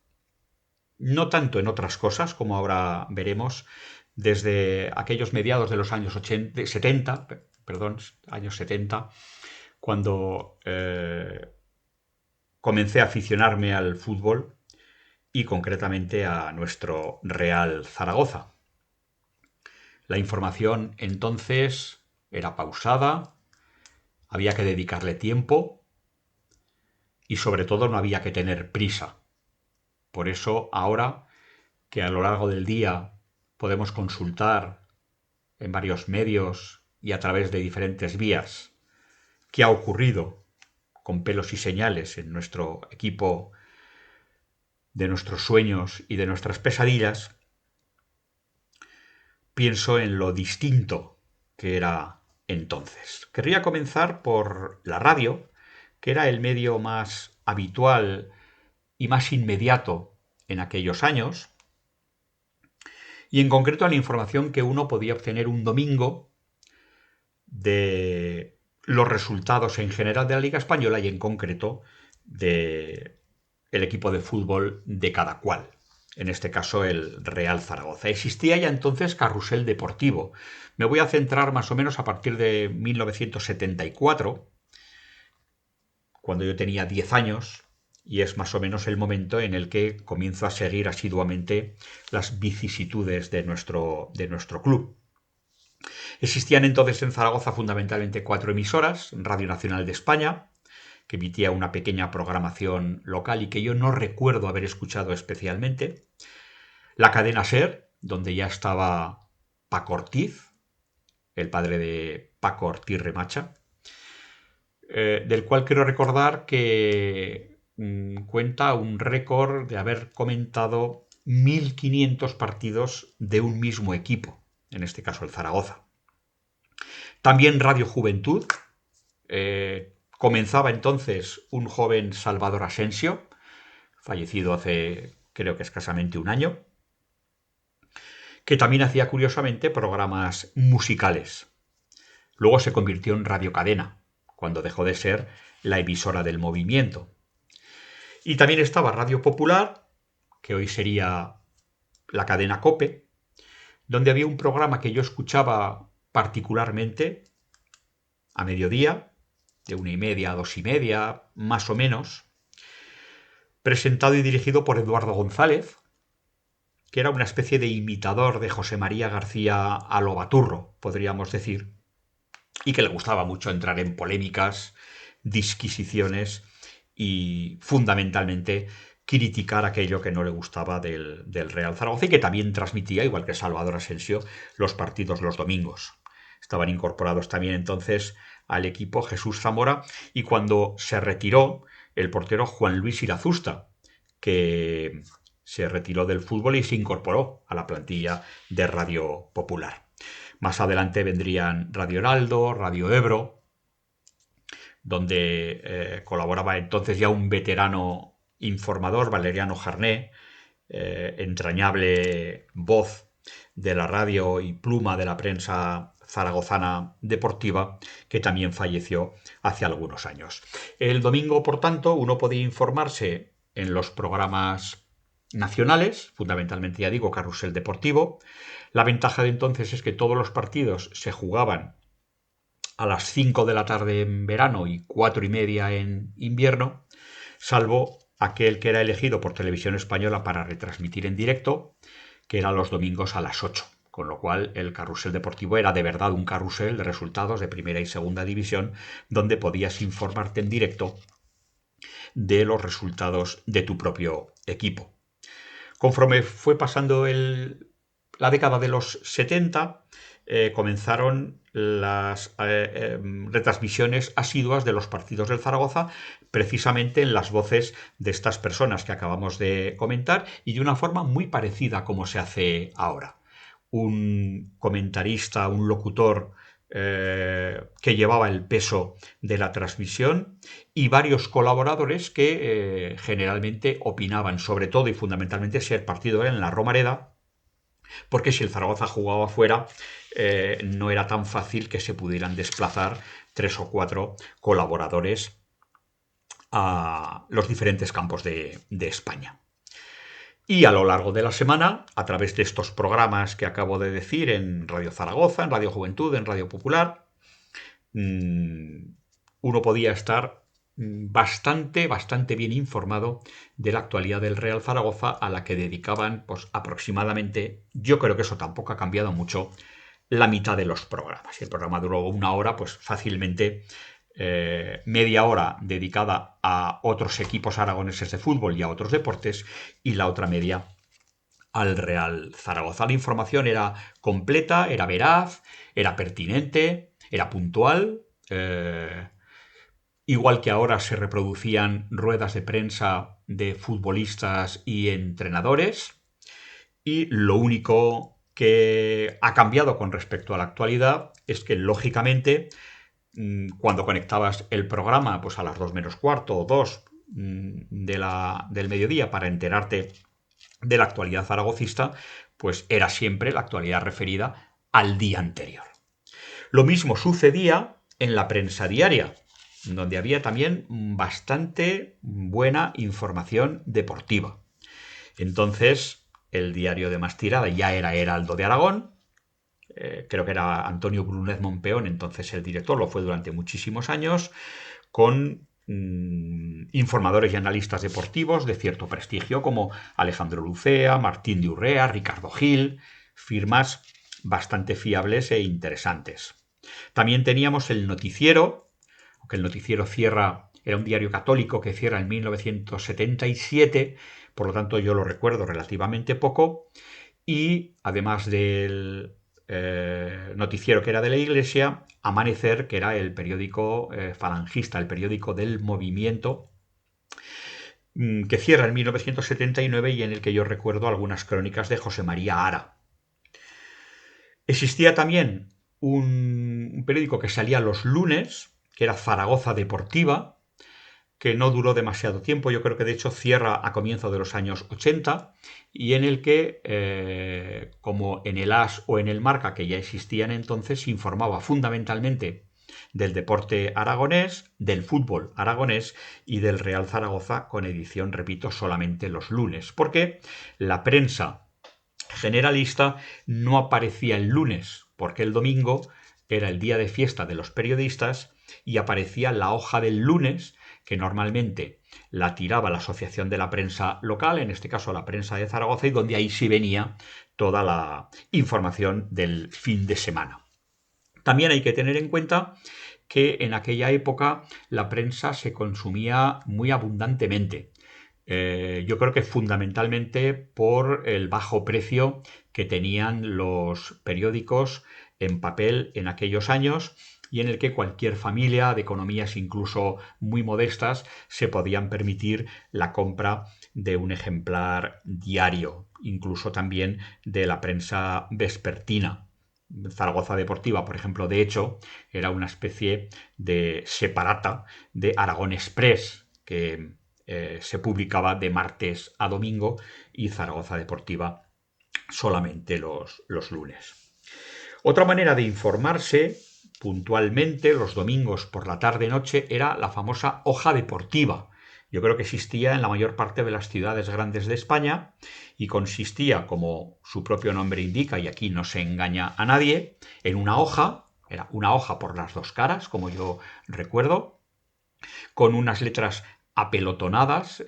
no tanto en otras cosas, como ahora veremos, desde aquellos mediados de los años 70, cuando comencé a aficionarme al fútbol y concretamente a nuestro Real Zaragoza. La información entonces era pausada, había que dedicarle tiempo y sobre todo no había que tener prisa. Por eso ahora que a lo largo del día podemos consultar en varios medios y a través de diferentes vías qué ha ocurrido con pelos y señales en nuestro equipo de nuestros sueños y de nuestras pesadillas, pienso en lo distinto que era entonces. Querría comenzar por la radio, que era el medio más habitual y más inmediato en aquellos años, y en concreto a la información que uno podía obtener un domingo de los resultados en general de la Liga Española y en concreto de el equipo de fútbol de cada cual, en este caso el Real Zaragoza. Existía ya entonces Carrusel Deportivo. Me voy a centrar más o menos a partir de 1974, cuando yo tenía 10 años, y es más o menos el momento en el que comienzo a seguir asiduamente las vicisitudes de nuestro club. Existían entonces en Zaragoza fundamentalmente 4 emisoras: Radio Nacional de España, que emitía una pequeña programación local y que yo no recuerdo haber escuchado especialmente; la cadena SER, donde ya estaba Paco Ortiz, el padre de Paco Ortiz Remacha, del cual quiero recordar que cuenta un récord de haber comentado 1.500 partidos de un mismo equipo, en este caso el Zaragoza. También Radio Juventud. Comenzaba entonces un joven Salvador Asensio, fallecido hace creo que escasamente un año, que también hacía curiosamente programas musicales. Luego se convirtió en Radio Cadena, cuando dejó de ser la emisora del movimiento. Y también estaba Radio Popular, que hoy sería la cadena COPE, donde había un programa que yo escuchaba particularmente a mediodía, de 1:30 a 2:30, más o menos, presentado y dirigido por Eduardo González, que era una especie de imitador de José María García Alobaturro, podríamos decir, y que le gustaba mucho entrar en polémicas, disquisiciones y fundamentalmente criticar aquello que no le gustaba del Real Zaragoza, y que también transmitía, igual que Salvador Asensio, los partidos los domingos. Estaban incorporados también entonces al equipo Jesús Zamora y, cuando se retiró, el portero Juan Luis Irazusta, que se retiró del fútbol y se incorporó a la plantilla de Radio Popular. Más adelante vendrían Radio Heraldo, Radio Ebro, donde colaboraba entonces ya un veterano informador, Valeriano Jarné, entrañable voz de la radio y pluma de la prensa zaragozana deportiva, que también falleció hace algunos años. El domingo, por tanto, uno podía informarse en los programas nacionales, fundamentalmente, ya digo, Carrusel Deportivo. La ventaja de entonces es que todos los partidos se jugaban a las 5 de la tarde en verano y 4:30 en invierno, salvo aquel que era elegido por Televisión Española para retransmitir en directo, que era los domingos a las 8. Con lo cual el Carrusel Deportivo era de verdad un carrusel de resultados de primera y segunda división, donde podías informarte en directo de los resultados de tu propio equipo. Conforme fue pasando la década de los 70, comenzaron las retransmisiones asiduas de los partidos del Zaragoza, precisamente en las voces de estas personas que acabamos de comentar, y de una forma muy parecida a como se hace ahora. Un comentarista, un locutor que llevaba el peso de la transmisión, y varios colaboradores que generalmente opinaban sobre todo y fundamentalmente si el partido era en la Romareda, porque si el Zaragoza jugaba fuera no era tan fácil que se pudieran desplazar 3 o 4 colaboradores a los diferentes campos de España. Y a lo largo de la semana, a través de estos programas que acabo de decir en Radio Zaragoza, en Radio Juventud, en Radio Popular, uno podía estar bastante bien informado de la actualidad del Real Zaragoza, a la que dedicaban pues aproximadamente, yo creo que eso tampoco ha cambiado mucho, la mitad de los programas. Si el programa duró 1 hora, pues fácilmente media hora dedicada a otros equipos aragoneses de fútbol y a otros deportes, y la otra media al Real Zaragoza. La información era completa, era veraz, era pertinente, era puntual. Igual que ahora se reproducían ruedas de prensa de futbolistas y entrenadores. Y lo único que ha cambiado con respecto a la actualidad es que, lógicamente, cuando conectabas el programa pues a las 2 menos cuarto o 2 del mediodía para enterarte de la actualidad zaragocista, pues era siempre la actualidad referida al día anterior. Lo mismo sucedía en la prensa diaria, donde había también bastante buena información deportiva. Entonces, el diario de más tirada ya era Heraldo de Aragón. Creo que era Antonio Brunez Monpeón, entonces el director, lo fue durante muchísimos años, con informadores y analistas deportivos de cierto prestigio como Alejandro Lucea, Martín de Urrea, Ricardo Gil, firmas bastante fiables e interesantes. También teníamos el Noticiero, aunque el Noticiero era un diario católico que cierra en 1977, por lo tanto yo lo recuerdo relativamente poco, y además del Noticiero, que era de la Iglesia, Amanecer, que era el periódico falangista, el periódico del movimiento, que cierra en 1979 y en el que yo recuerdo algunas crónicas de José María Ara. Existía también un periódico que salía los lunes, que era Zaragoza Deportiva, que no duró demasiado tiempo, yo creo que de hecho cierra a comienzos de los años 80, y en el que, como en el AS o en el Marca, que ya existían entonces, se informaba fundamentalmente del deporte aragonés, del fútbol aragonés y del Real Zaragoza, con edición, repito, solamente los lunes, porque la prensa generalista no aparecía el lunes, porque el domingo era el día de fiesta de los periodistas y aparecía la hoja del lunes, que normalmente la tiraba la Asociación de la Prensa Local, en este caso la Prensa de Zaragoza, y donde ahí sí venía toda la información del fin de semana. También hay que tener en cuenta que en aquella época la prensa se consumía muy abundantemente. Yo creo que fundamentalmente por el bajo precio que tenían los periódicos en papel en aquellos años, y en el que cualquier familia de economías incluso muy modestas se podían permitir la compra de un ejemplar diario, incluso también de la prensa vespertina. Zaragoza Deportiva, por ejemplo, de hecho, era una especie de separata de Aragón Express, que se publicaba de martes a domingo, y Zaragoza Deportiva solamente los lunes. Otra manera de informarse puntualmente los domingos por la tarde-noche era la famosa hoja deportiva. Yo creo que existía en la mayor parte de las ciudades grandes de España y consistía, como su propio nombre indica, y aquí no se engaña a nadie, en una hoja, era una hoja por las dos caras, como yo recuerdo, con unas letras apelotonadas,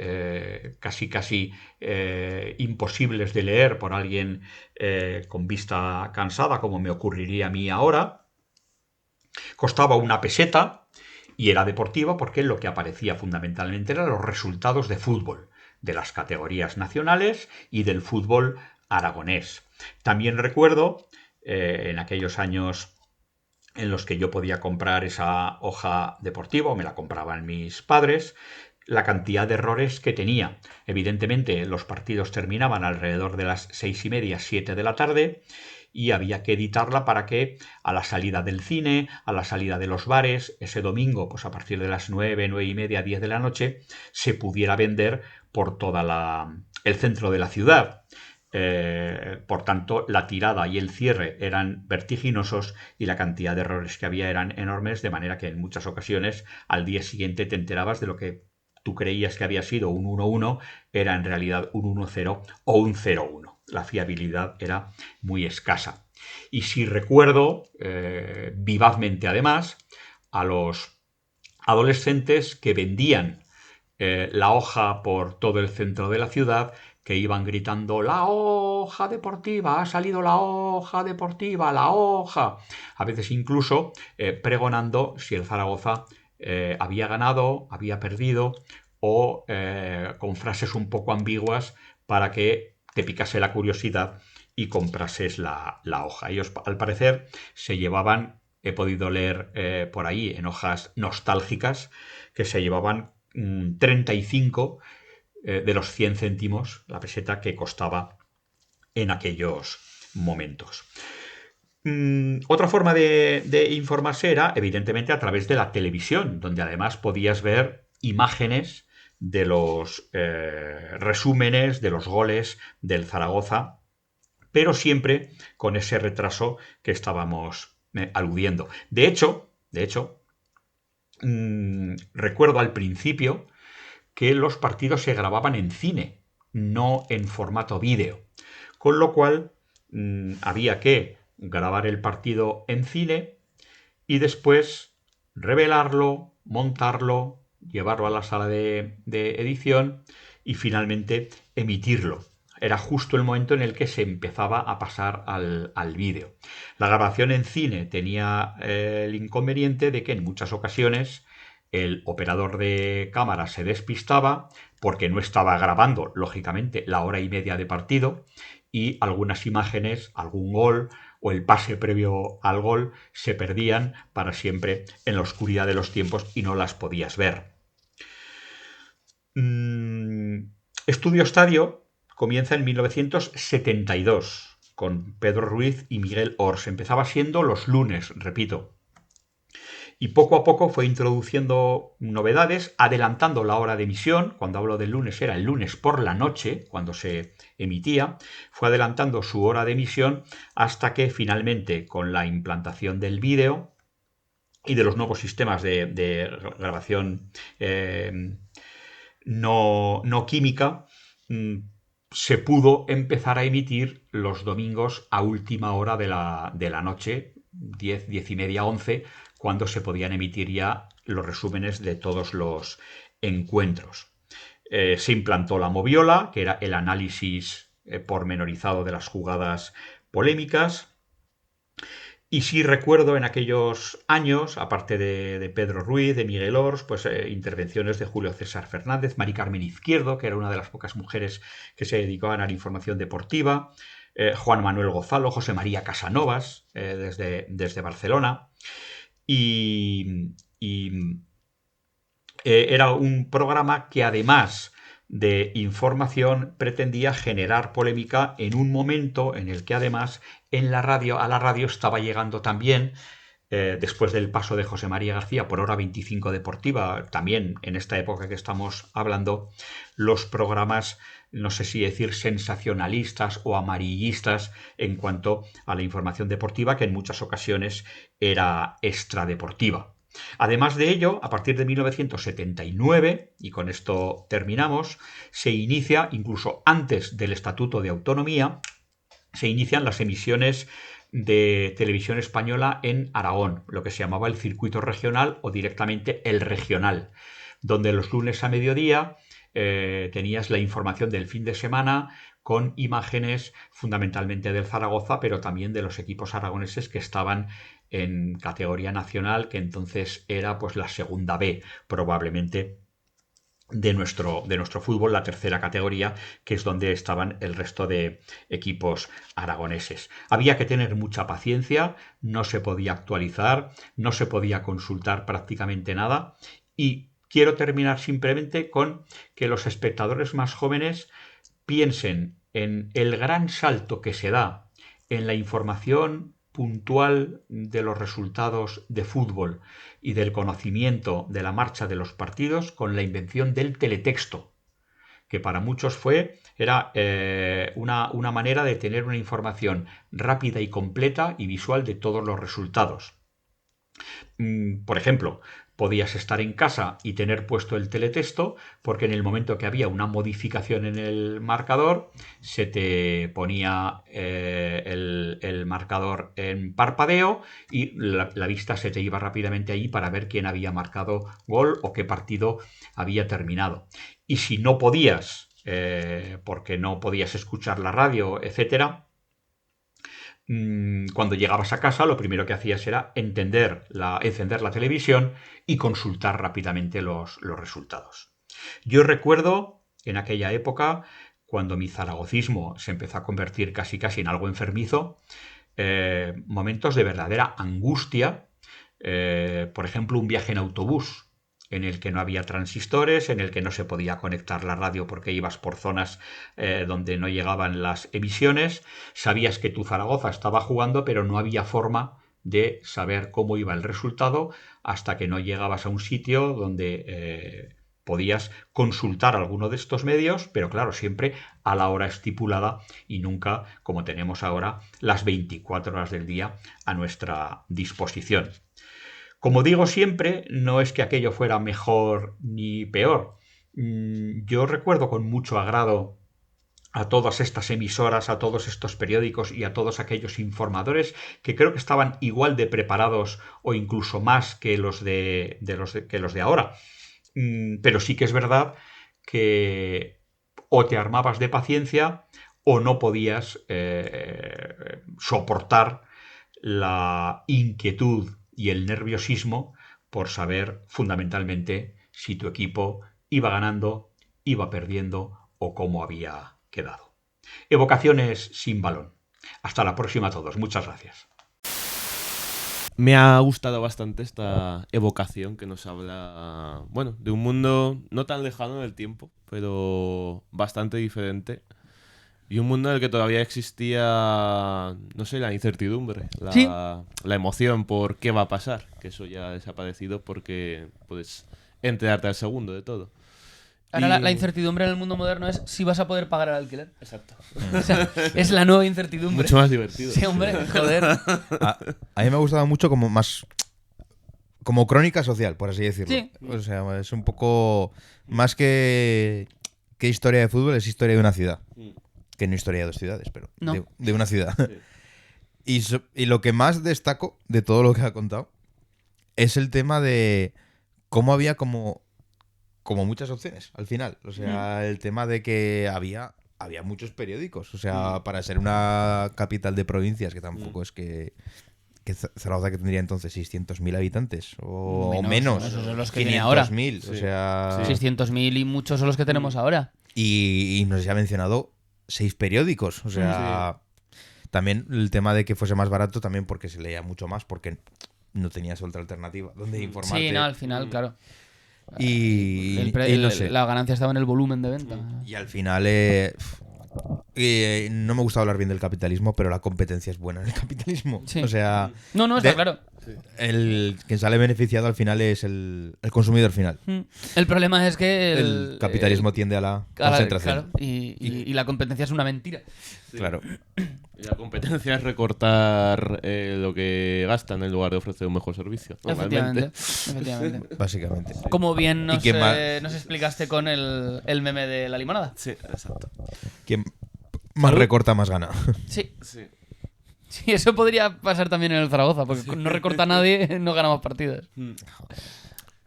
casi imposibles de leer por alguien con vista cansada, como me ocurriría a mí ahora. Costaba 1 peseta y era deportiva porque lo que aparecía fundamentalmente eran los resultados de fútbol, de las categorías nacionales y del fútbol aragonés. También recuerdo en aquellos años en los que yo podía comprar esa hoja deportiva, o me la compraban mis padres, la cantidad de errores que tenía. Evidentemente los partidos terminaban alrededor de las 6:30, 7 de la tarde, y había que editarla para que a la salida del cine, a la salida de los bares, ese domingo, pues a partir de las 9, 9:30, 10 de la noche, se pudiera vender por todo el centro de la ciudad. Por tanto, la tirada y el cierre eran vertiginosos y la cantidad de errores que había eran enormes, de manera que en muchas ocasiones al día siguiente te enterabas de lo que tú creías que había sido un 1-1, era en realidad un 1-0 o un 0-1. La fiabilidad era muy escasa. Y si recuerdo vivazmente además a los adolescentes que vendían la hoja por todo el centro de la ciudad, que iban gritando: ¡la hoja deportiva! ¡Ha salido la hoja deportiva! ¡La hoja! A veces incluso pregonando si el Zaragoza había ganado, había perdido, o con frases un poco ambiguas para que te picase la curiosidad y comprases la hoja. Ellos, al parecer, se llevaban, he podido leer por ahí en hojas nostálgicas, que se llevaban 35 de los 100 céntimos, la peseta que costaba en aquellos momentos. Otra forma de informarse era, evidentemente, a través de la televisión, donde además podías ver imágenes de los resúmenes de los goles del Zaragoza, pero siempre con ese retraso que estábamos aludiendo. De hecho, recuerdo al principio que los partidos se grababan en cine, no en formato vídeo, con lo cual había que grabar el partido en cine y después revelarlo, montarlo, llevarlo a la sala de edición y finalmente emitirlo. Era justo el momento en el que se empezaba a pasar al vídeo. La grabación en cine tenía el inconveniente de que en muchas ocasiones el operador de cámara se despistaba porque no estaba grabando, lógicamente, la hora y media de partido y algunas imágenes, algún gol o el pase previo al gol se perdían para siempre en la oscuridad de los tiempos y no las podías ver. Estudio Estadio comienza en 1972 con Pedro Ruiz y Miguel Ors. Empezaba siendo los lunes, repito. Y poco a poco fue introduciendo novedades, adelantando la hora de emisión. Cuando hablo del lunes era el lunes por la noche, cuando se emitía. Fue adelantando su hora de emisión hasta que finalmente, con la implantación del vídeo y de los nuevos sistemas de grabación no química, se pudo empezar a emitir los domingos a última hora de la noche, 10, 10 y media, 11, cuando se podían emitir ya los resúmenes de todos los encuentros. Se implantó la moviola, que era el análisis pormenorizado de las jugadas polémicas. Y sí recuerdo en aquellos años, aparte de Pedro Ruiz, de Miguel Ors, pues intervenciones de Julio César Fernández, Mari Carmen Izquierdo, que era una de las pocas mujeres que se dedicaban a la información deportiva, Juan Manuel Gozalo, José María Casanovas, desde Barcelona. Y era un programa que además de información pretendía generar polémica en un momento en el que además a la radio estaba llegando también, después del paso de José María García por Hora 25 Deportiva, también en esta época que estamos hablando, los programas, no sé si decir sensacionalistas o amarillistas en cuanto a la información deportiva, que en muchas ocasiones era extradeportiva. Además de ello, a partir de 1979, y con esto terminamos, se inicia, incluso antes del Estatuto de Autonomía, se inician las emisiones de televisión española en Aragón, lo que se llamaba el circuito regional o directamente el regional, donde los lunes a mediodía tenías la información del fin de semana con imágenes fundamentalmente del Zaragoza, pero también de los equipos aragoneses que estaban en categoría nacional, que entonces era pues la segunda B probablemente de nuestro fútbol, la tercera categoría, que es donde estaban el resto de equipos aragoneses. Había que tener mucha paciencia, no se podía actualizar, no se podía consultar prácticamente nada, y quiero terminar simplemente con que los espectadores más jóvenes piensen en el gran salto que se da en la información puntual de los resultados de fútbol y del conocimiento de la marcha de los partidos con la invención del teletexto, que para muchos era una manera de tener una información rápida y completa y visual de todos los resultados. Por ejemplo, podías estar en casa y tener puesto el teletexto, porque en el momento que había una modificación en el marcador, se te ponía el marcador en parpadeo y la vista se te iba rápidamente ahí para ver quién había marcado gol o qué partido había terminado. Y si no podías, porque no podías escuchar la radio, etcétera, cuando llegabas a casa, lo primero que hacías era encender la televisión y consultar rápidamente los resultados. Yo recuerdo en aquella época cuando mi zaragocismo se empezó a convertir casi en algo enfermizo, momentos de verdadera angustia, por ejemplo, un viaje en autobús en el que no había transistores, en el que no se podía conectar la radio porque ibas por zonas donde no llegaban las emisiones, sabías que tu Zaragoza estaba jugando, pero no había forma de saber cómo iba el resultado hasta que no llegabas a un sitio donde podías consultar alguno de estos medios, pero claro, siempre a la hora estipulada y nunca, como tenemos ahora, las 24 horas del día a nuestra disposición. Como digo siempre, no es que aquello fuera mejor ni peor. Yo recuerdo con mucho agrado a todas estas emisoras, a todos estos periódicos y a todos aquellos informadores que creo que estaban igual de preparados o incluso más que los de ahora. Pero sí que es verdad que o te armabas de paciencia o no podías soportar la inquietud y el nerviosismo por saber fundamentalmente si tu equipo iba ganando, iba perdiendo o cómo había quedado. Evocaciones sin balón. Hasta la próxima a todos. Muchas gracias. Me ha gustado bastante esta evocación que nos habla, bueno, de un mundo no tan lejano en el tiempo, pero bastante diferente. Y un mundo en el que todavía existía, no sé, la incertidumbre, Sí. la emoción por qué va a pasar, que eso ya ha desaparecido porque puedes enterarte al segundo de todo. Ahora Y- la incertidumbre en el mundo moderno es si vas a poder pagar el alquiler. Exacto. O sea, es la nueva incertidumbre. Mucho más divertido. Sí, hombre, joder. A mí me ha gustado mucho como más... Como crónica social, por así decirlo. Sí. O sea, es un poco... Más que historia de fútbol, es historia de una ciudad. Que no historia de dos ciudades, pero No. de una ciudad. Sí. Y lo que más destaco de todo lo que ha contado es el tema de cómo había como muchas opciones al final. O sea, el tema de que había muchos periódicos. O sea, para ser una capital de provincias, que tampoco es que Zaragoza, que tendría entonces 600.000 habitantes o menos. Esos son los que tiene ahora. 500.000. O Sí. sea, 600.000 y muchos son los que tenemos ahora. y nos ha mencionado 6 periódicos. O sea, también el tema de que fuese más barato, también porque se leía mucho más, porque no tenías otra alternativa donde informarte. Sí, no, al final, claro. Y no sé. La ganancia estaba en el volumen de venta. Y al final, no me gusta hablar bien del capitalismo, pero la competencia es buena en el capitalismo. Sí. O sea, No, está de- claro. quien sale beneficiado al final es el consumidor final. El problema es que El capitalismo tiende a la a la- concentración. claro, y la competencia es una mentira. Claro. Y la competencia es recortar lo que gastan en lugar de ofrecer un mejor servicio. Normalmente. Efectivamente. Básicamente. Como bien nos, que más- nos explicaste con el meme de la limonada. Sí, exacto. Quien más recorta, más gana. Sí. Sí. Sí, eso podría pasar también en el Zaragoza, porque no recorta a nadie, no ganamos partidos.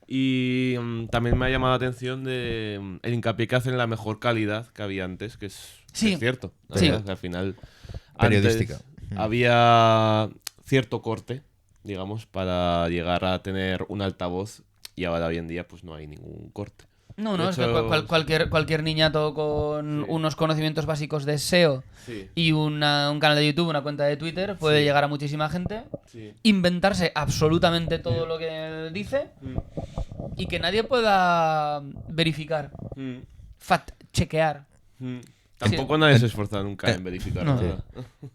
Y también me ha llamado la atención el hincapié que hacen en la mejor calidad que había antes, que es, Sí. es cierto. La Sí. verdad, que al final Periodística. antes había cierto corte, digamos, para llegar a tener un altavoz y ahora hoy en día pues no hay ningún corte. No, De es que hecho, cualquier niñato con Sí. unos conocimientos básicos de SEO Sí, y un canal de YouTube, una cuenta de Twitter, puede Sí. llegar a muchísima gente, sí. inventarse absolutamente todo lo que dice y que nadie pueda verificar, fact-chequear. Tampoco nadie se esfuerza nunca en verificar No. nada.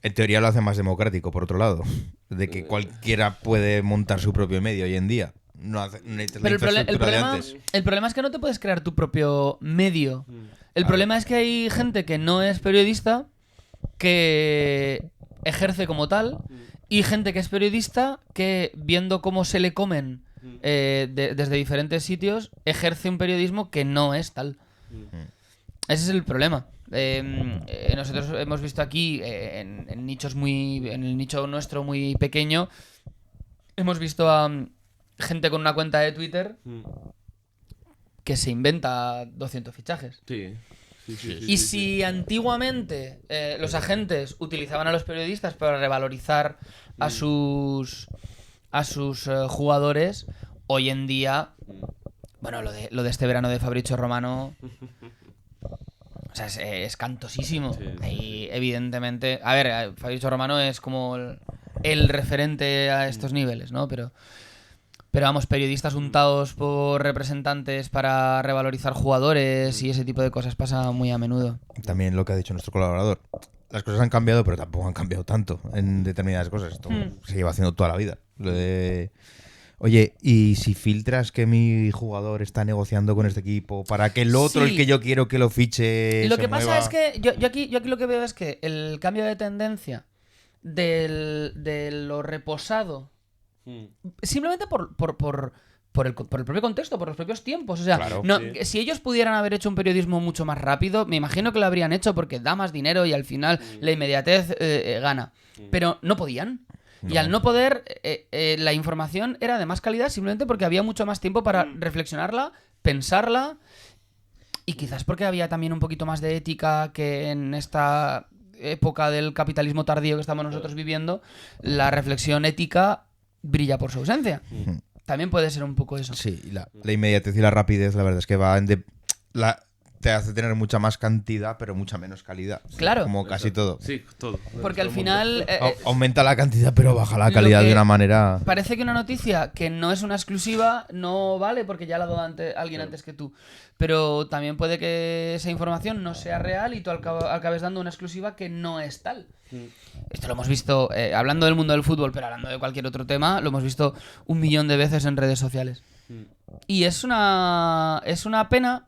En teoría lo hace más democrático, por otro lado. De que cualquiera puede montar su propio medio hoy en día. No necesitas la Pero infraestructura de antes. el problema es que no te puedes crear tu propio medio. El problema es que hay gente que no es periodista, que ejerce como tal, y gente que es periodista que, viendo cómo se le comen desde diferentes sitios, ejerce un periodismo que no es tal. Ese es el problema. Nosotros hemos visto aquí, en el nicho nuestro muy pequeño, hemos visto a gente con una cuenta de Twitter que se inventa 200 fichajes. Sí. Sí, Y si antiguamente los agentes utilizaban a los periodistas para revalorizar a sus jugadores, hoy en día, bueno, lo de este verano de Fabrizio Romano, sea, es cantosísimo. Sí. Y evidentemente, a ver, Fabrizio Romano es como el referente a estos niveles, ¿no? Pero vamos, periodistas untados por representantes para revalorizar jugadores y ese tipo de cosas pasa muy a menudo. También lo que ha dicho nuestro colaborador. Las cosas han cambiado, pero tampoco han cambiado tanto en determinadas cosas. Esto se lleva haciendo toda la vida. Lo de... Oye, ¿y si filtras que mi jugador está negociando con este equipo para que el otro, Sí. el que yo quiero que lo fiche, Lo se que pasa mueva? es que yo aquí lo que veo es que el cambio de tendencia de lo reposado, simplemente por el propio contexto, por los propios tiempos. O sea, Claro. no, Sí. si ellos pudieran haber hecho un periodismo mucho más rápido, me imagino que lo habrían hecho porque da más dinero y al final la inmediatez gana. Pero no podían. Y al no poder, la información era de más calidad simplemente porque había mucho más tiempo para reflexionarla, pensarla, y quizás porque había también un poquito más de ética que en esta época del capitalismo tardío que estamos nosotros viviendo, la reflexión ética brilla por su ausencia. También puede ser un poco eso. Sí, y la inmediatez y la rapidez, la verdad es que te hace tener mucha más cantidad, pero mucha menos calidad. Claro. Como casi todo. Sí, todo. Porque al final Aumenta la cantidad, pero baja la calidad lo que de una manera... parece que una noticia que no es una exclusiva no vale porque ya la ha dado alguien antes que tú. Pero también puede que esa información no sea real y tú acabes dando una exclusiva que no es tal. Esto lo hemos visto, hablando del mundo del fútbol, pero hablando de cualquier otro tema, lo hemos visto 1.000.000 de veces en redes sociales. Y es una pena,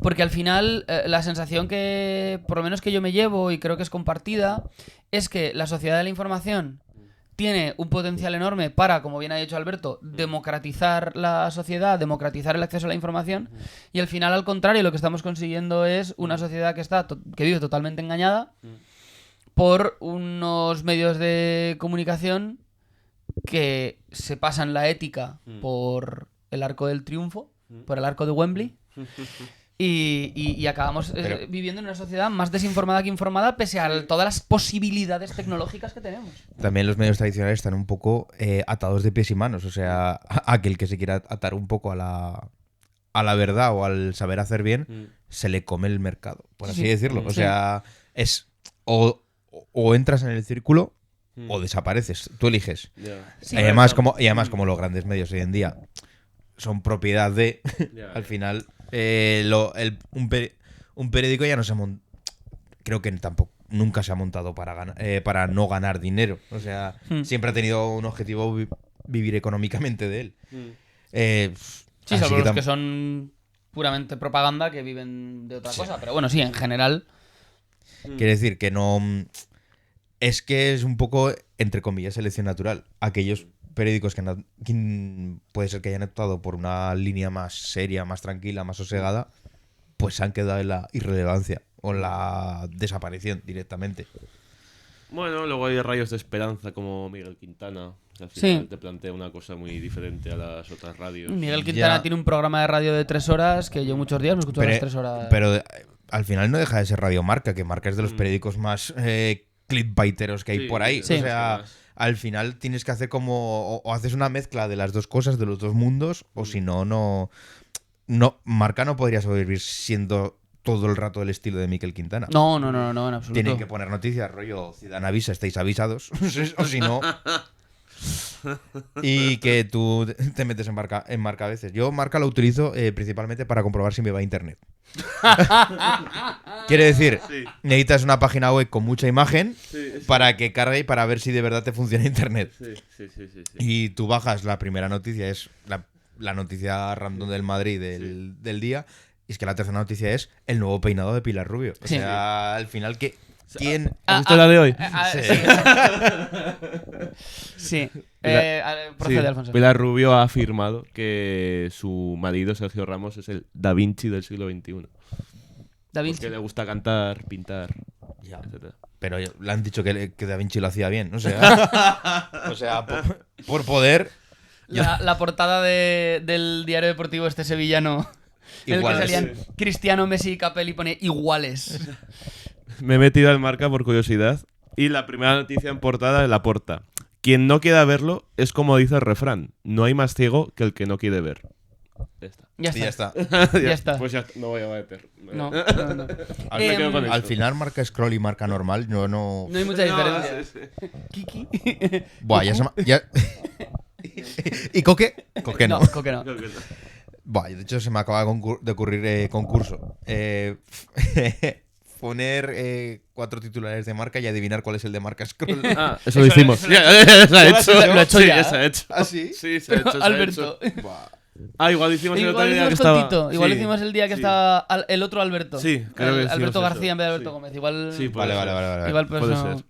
porque al final la sensación que, por lo menos que yo me llevo y creo que es compartida, es que la sociedad de la información tiene un potencial enorme para, como bien ha dicho Alberto, democratizar la sociedad, democratizar el acceso a la información, y al final, al contrario, lo que estamos consiguiendo es una sociedad que vive totalmente engañada por unos medios de comunicación que se pasan la ética por el arco del triunfo, por el arco de Wembley, y acabamos viviendo en una sociedad más desinformada que informada, pese a todas las posibilidades tecnológicas que tenemos. También los medios tradicionales están un poco atados de pies y manos. O sea, aquel que se quiera atar un poco a la verdad o al saber hacer bien, se le come el mercado, por así Sí. decirlo. O Sí. sea, es o entras en el círculo o desapareces. Tú eliges. Sí. Y además, como los grandes medios hoy en día son propiedad de, al final, un periódico ya no se monta. Creo que tampoco nunca se ha montado para no ganar dinero. O sea, siempre ha tenido un objetivo vivir económicamente de él. Sí, así salvo los tam- que son puramente propaganda, que viven de otra cosa. Pero bueno, sí, en general. Quiere decir que no... Es que es un poco, entre comillas, selección natural. Aquellos periódicos que puede ser que hayan optado por una línea más seria, más tranquila, más sosegada, pues se han quedado en la irrelevancia o en la desaparición directamente. Bueno, luego hay rayos de esperanza como Miguel Quintana, que al final Sí. te plantea una cosa muy diferente a las otras radios. Miguel Quintana Ya. tiene un programa de radio de 3 horas que yo muchos días me escucho las 3 horas. Pero al final no deja de ser Radio Marca, que Marca es de los periódicos más clickbaiteros que hay Sí, por ahí. sí. O sea, Más. al final tienes que hacer como... O haces una mezcla de las dos cosas, de los dos mundos, o si no... Marca no podría sobrevivir siendo todo el rato el estilo de Miquel Quintana. No, en absoluto. Tienen que poner noticias, rollo, Zidane avisa, estáis avisados. O si no... Y que tú te metes en marca a veces. Yo Marca lo utilizo principalmente para comprobar si me va a internet. Quiere decir, necesitas una página web con mucha imagen para que cargue y para ver si de verdad te funciona internet. Sí. Y tú bajas la primera noticia, es la noticia random del Madrid del día. Y es que la tercera noticia es el nuevo peinado de Pilar Rubio. O Sí. sea, al final, ¿quién? ¿Has visto la de hoy? Sí. Pilar- Procede, Sí, Alfonso. Pilar Rubio ha afirmado que su marido, Sergio Ramos, es el Da Vinci del siglo XXI. Da Vinci. Porque le gusta cantar, pintar, Ya. etc. Pero le han dicho que Da Vinci lo hacía bien. O sea, por poder. La portada del diario deportivo este sevillano. En el que Iguales. salían Cristiano, Messi y Capelli, pone iguales. Me he metido al Marca por curiosidad y la primera noticia en portada es la porta. Quien no quiera verlo es como dice el refrán, no hay más ciego que el que no quiere ver. Ya está. Ya Y ya está. está. Ya está. Pues ya no voy a meter. No. Al, Me quedo con al esto. final marca scroll y marca normal, no. No hay mucha diferencia. sí. Kiki. Buah, ya se ya... ¿Y Coque? Coque no. No, Coque no. Creo que no. Buah, de hecho se me acaba de ocurrir concurso. Poner 4 titulares de marca y adivinar cuál es el de marca scroll. Ah, eso lo hicimos. Ya se ha hecho. Lo he hecho Sí, ya. se ha hecho. ¿Ah, sí? Sí, se ha hecho. se ha Alberto. hecho. Buah. Ah, igual hicimos el otro Igual día que hicimos con estaba. Tito. Igual Sí, hicimos el día que sí. estaba el otro Alberto. Sí, creo que hicimos Alberto eso. García en vez de Alberto Sí. Gómez. Igual. Sí, puede Vale, ser. vale, vale, vale. Igual por Puede eso.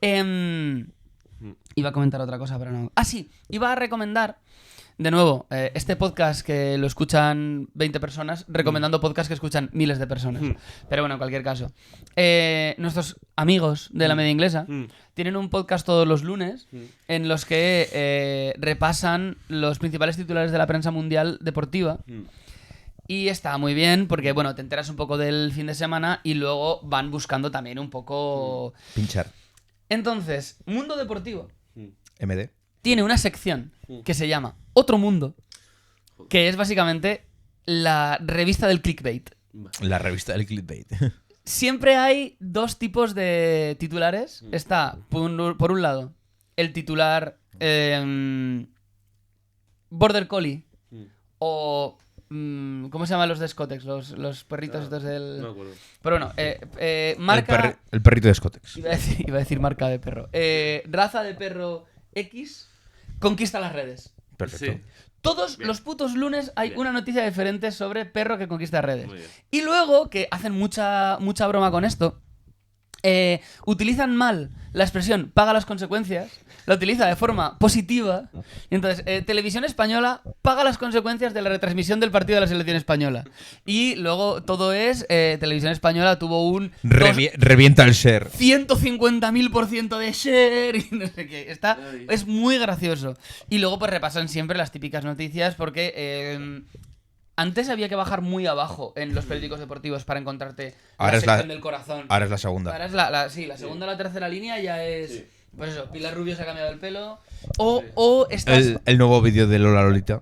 ser. Iba a comentar otra cosa, pero no. Ah, sí. Iba a recomendar. De nuevo, este podcast que lo escuchan 20 personas, recomendando podcasts que escuchan miles de personas. Pero bueno, en cualquier caso. Nuestros amigos de la media inglesa tienen un podcast todos los lunes en los que repasan los principales titulares de la prensa mundial deportiva. Y está muy bien porque, bueno, te enteras un poco del fin de semana y luego van buscando también un poco... Pinchar. Entonces, Mundo Deportivo MD. tiene una sección que se llama Otro Mundo, que es básicamente la revista del clickbait. La revista del clickbait. Siempre hay dos tipos de titulares. Está, por un lado, el titular Border Collie o... ¿cómo se llaman los de Scotex? Los perritos estos del... No me acuerdo. Pero bueno, marca... El perrito de Scotex. Iba a decir marca de perro. Raza de perro X conquista las redes. Perfecto. Sí. Todos los putos lunes hay una noticia diferente sobre perro que conquista redes. Muy bien. Y luego, que hacen mucha broma con esto, utilizan mal la expresión paga las consecuencias, la utiliza de forma positiva. Y entonces, Televisión Española paga las consecuencias de la retransmisión del partido de la selección española. Y luego todo es, Televisión Española tuvo un... Revienta el share. 150.000% de share y no sé qué. Es muy gracioso. Y luego pues repasan siempre las típicas noticias porque antes había que bajar muy abajo en los periódicos deportivos para encontrarte Ahora la es la- sección del corazón. Ahora es la segunda. Ahora es la segunda o la tercera línea ya es... Sí. Pues eso, Pilar Rubio se ha cambiado el pelo. O El nuevo vídeo de Lola Lolita.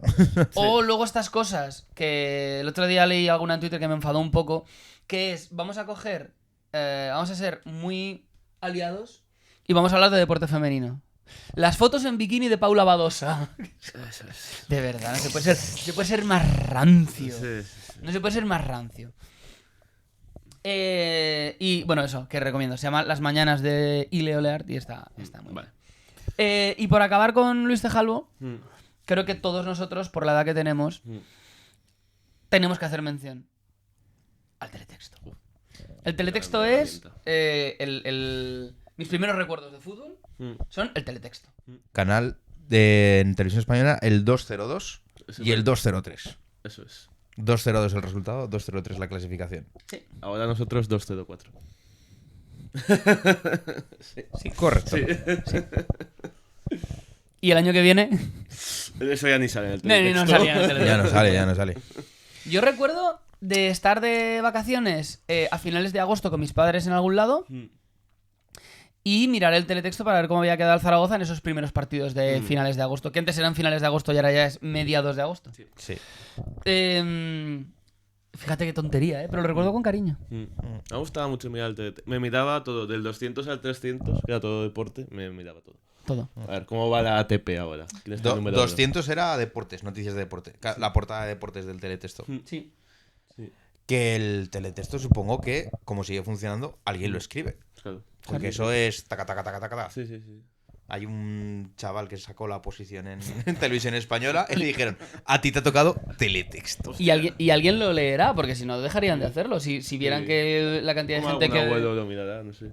o luego estas cosas que el otro día leí alguna en Twitter que me enfadó un poco, que es, vamos a coger, vamos a ser muy aliados y vamos a hablar de deporte femenino. Las fotos en bikini de Paula Badosa. Eso es. De verdad, no se puede ser más rancio. Sí, sí. No se puede ser más rancio. Y bueno, eso, que recomiendo. Se llama Las Mañanas de Ile Oleart y está muy Vale. bien. Y por acabar con Luis Tejalvo, Mm. creo que todos nosotros, por la edad que tenemos, tenemos que hacer mención al teletexto. El teletexto Grande es mis primeros recuerdos de fútbol son el teletexto. Canal en Televisión Española, el 202 Eso y el es. 203. Eso es. 202 el resultado, 203 la clasificación. Sí. Ahora nosotros 204. Sí, correcto. Y el año que viene, Eso ya ni sale en el no teletexto. salía en el teletexto. Ya no sale. Yo recuerdo de estar de vacaciones a finales de agosto con mis padres en algún lado y mirar el teletexto para ver cómo había quedado el Zaragoza en esos primeros partidos de finales de agosto, que antes eran finales de agosto y ahora ya es mediados de agosto. Sí. Fíjate qué tontería, pero lo recuerdo con cariño. Me gustaba mucho mirar el TDT. Me miraba todo, del 200 al 300, que era todo deporte, me miraba todo. Todo. A ver, ¿cómo va la ATP ahora? ¿Quién está el número 200 era deportes, noticias de deporte. La portada de deportes del teletexto. Sí. Que el teletexto supongo que, como sigue funcionando, alguien lo escribe. uno? Claro. Porque eso es taca, taca, taca, taca, taca. Sí, sí, sí. Hay un chaval que sacó la posición en Televisión Española y le dijeron, a ti te ha tocado teletexto. Y alguien lo leerá, porque si no dejarían de hacerlo. Si vieran Sí. que la cantidad de Como gente algún que... abuelo lo mirará, no sé.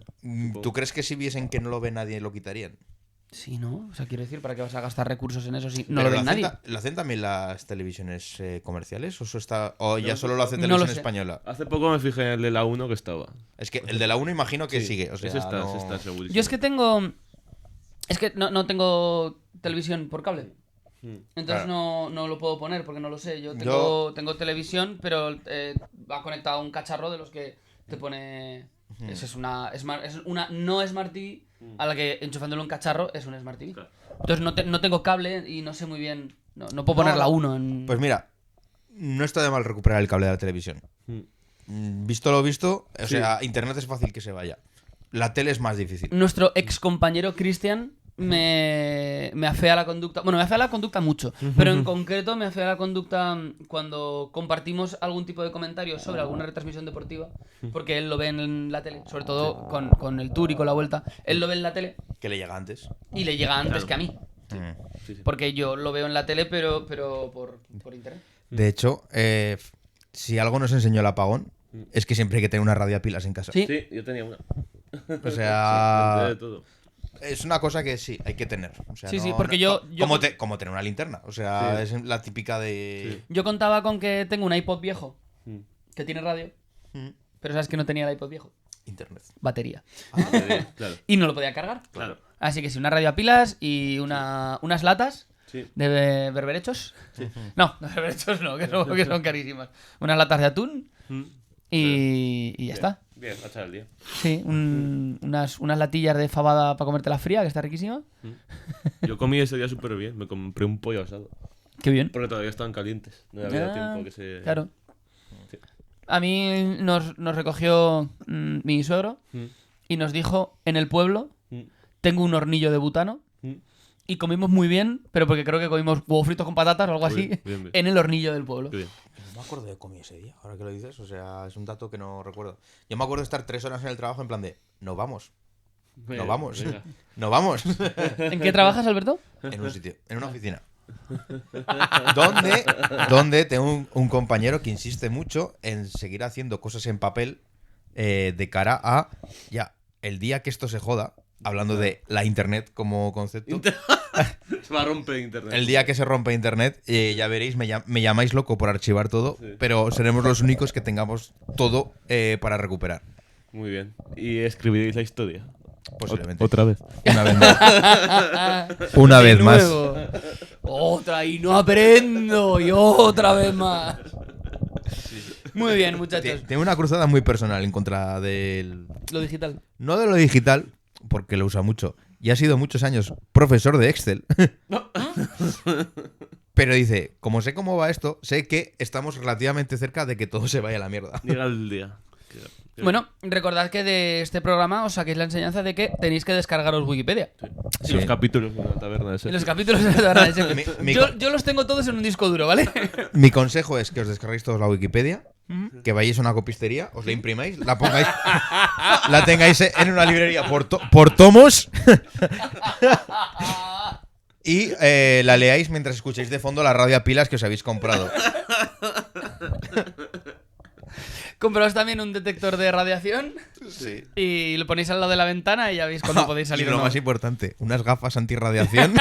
¿Tú crees que si viesen que no lo ve nadie lo quitarían? Sí, ¿no? O sea, quiero decir, ¿para qué vas a gastar recursos en eso si no Pero lo ve nadie? ¿Lo hacen también las televisiones comerciales? ¿O ya No, solo lo hace no Televisión lo sé. Española? Hace poco me fijé en el de la 1 que estaba. Es que el de la 1 imagino que Sí, sigue. O sea, ese está, no- ese está segurísimo. Yo es que tengo... Es que no tengo televisión por cable. Entonces Claro. no lo puedo poner porque no lo sé. Yo Yo- tengo televisión, pero va conectado a un cacharro de los que te pone... Eso es una no Smart TV a la que enchufándole un cacharro es un Smart TV. Claro. Entonces no tengo cable y no sé muy bien... No puedo poner No, la no. 1 en... Pues mira, no está de mal recuperar el cable de la televisión. Visto lo visto, o sea, internet es fácil que se vaya. La tele es más difícil. Nuestro ex compañero Cristian me afea la conducta. Bueno, me afea la conducta mucho, pero en concreto me afea la conducta cuando compartimos algún tipo de comentario sobre alguna retransmisión deportiva, porque él lo ve en la tele, sobre todo con el Tour y con la Vuelta. Él lo ve en la tele Que le llega antes. y le llega antes que a mí, Sí. porque yo lo veo en la tele, pero por internet. De hecho, si algo nos enseñó el apagón, es que siempre hay que tener una radio a pilas en casa. Sí. Sí, yo tenía una. O sea, De todo. es una cosa que sí, hay que tener. O sea, Sí, sí, porque yo- como tener una linterna. O sea, es la típica de... Yo contaba con que tengo un iPod viejo Mm. que tiene radio, Mm. pero sabes que no tenía el iPod viejo, Internet. batería, Claro, y no lo podía cargar. claro. Así que sí, una radio a pilas y unas latas Sí. de berberechos. No, de berberechos no, que son carísimas. Unas latas de atún Mm. y ya está. Bien, a echar el día. Sí, unas latillas de fabada para comértela fría, que está riquísima. Yo comí ese día súper bien. Me compré un pollo asado. Qué bien. Porque todavía estaban calientes. No había Ah, tiempo que se... Claro. Sí. A mí nos recogió mi suegro Mm. y nos dijo, en el pueblo Mm. tengo un hornillo de butano. Mm. Y comimos muy bien, pero porque creo que comimos huevos fritos con patatas o algo así, Bien, bien, bien. en el hornillo del pueblo. Qué bien. No me acuerdo de comí ese día, ahora que lo dices. O sea, es un dato que no recuerdo. Yo me acuerdo de estar 3 horas en el trabajo en plan de... No vamos. Venga, No vamos. venga. No vamos. ¿En qué trabajas, Alberto? En un sitio, en una oficina. Donde tengo un compañero que insiste mucho en seguir haciendo cosas en papel de cara a ya el día que esto se joda, hablando de la internet como concepto, Se va a romper internet. el día que se rompe internet, ya veréis, me llamáis loco por archivar todo, Sí. pero seremos los únicos que tengamos todo para recuperar. Muy bien. ¿Y escribiréis la historia? Posiblemente. Otra vez. Una vez más. Una De vez más. nuevo. Otra y no aprendo. Y otra vez más. Muy bien, muchachos. Tengo una cruzada muy personal en contra del... Lo digital. No de lo digital, porque lo usa mucho. Y ha sido muchos años profesor de Excel. Pero dice, como sé cómo va esto, sé que estamos relativamente cerca de que todo se vaya a la mierda. Llega el día. Bueno, recordad que de este programa os saquéis la enseñanza de que tenéis que descargaros Wikipedia. Sí. Sí. Los capítulos de la taberna de Sergio. Los capítulos de la verdad, es Mi- yo los tengo todos en un disco duro, ¿vale? Mi consejo es que os descarguéis todos la Wikipedia, que vayáis a una copistería, os la imprimáis, la pongáis, la tengáis en una librería por tomos y la leáis mientras escucháis de fondo la radio a pilas que os habéis comprado. Compraos también un detector de radiación Sí. y lo ponéis al lado de la ventana y ya veis cuándo podéis salir Y o lo no. más importante, unas gafas antirradiación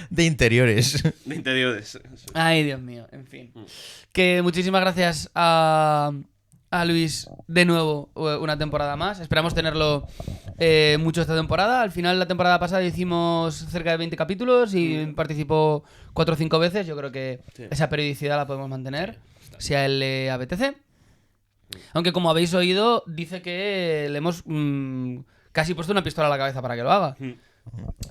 de interiores. De interiores. Ay, Dios mío, en fin. Que muchísimas gracias a Luis de nuevo una temporada más. Esperamos tenerlo mucho esta temporada. Al final, la temporada pasada hicimos cerca de 20 capítulos y participó 4 o 5 veces. Yo creo que Sí. esa periodicidad la podemos mantener, si a él le apetece. Aunque, como habéis oído, dice que le hemos casi puesto una pistola a la cabeza para que lo haga.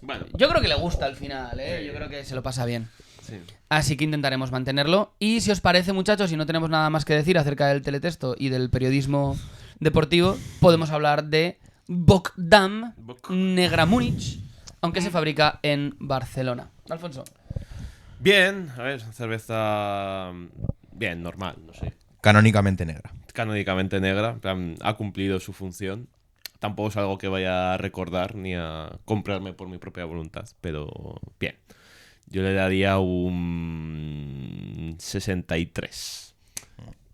Bueno, Yo creo que le gusta al final, ¿eh? Yo creo que se lo pasa bien. sí. Así que intentaremos mantenerlo. Y si os parece, muchachos, y no tenemos nada más que decir acerca del teletexto y del periodismo deportivo, podemos hablar de Bogdan Negra Múnich, aunque se fabrica en Barcelona. Alfonso. Bien, a ver, cerveza. Bien, normal, no sé. Canónicamente negra. Canónicamente negra, en plan, ha cumplido su función. Tampoco es algo que vaya a recordar ni a comprarme por mi propia voluntad, pero bien. Yo le daría un 63.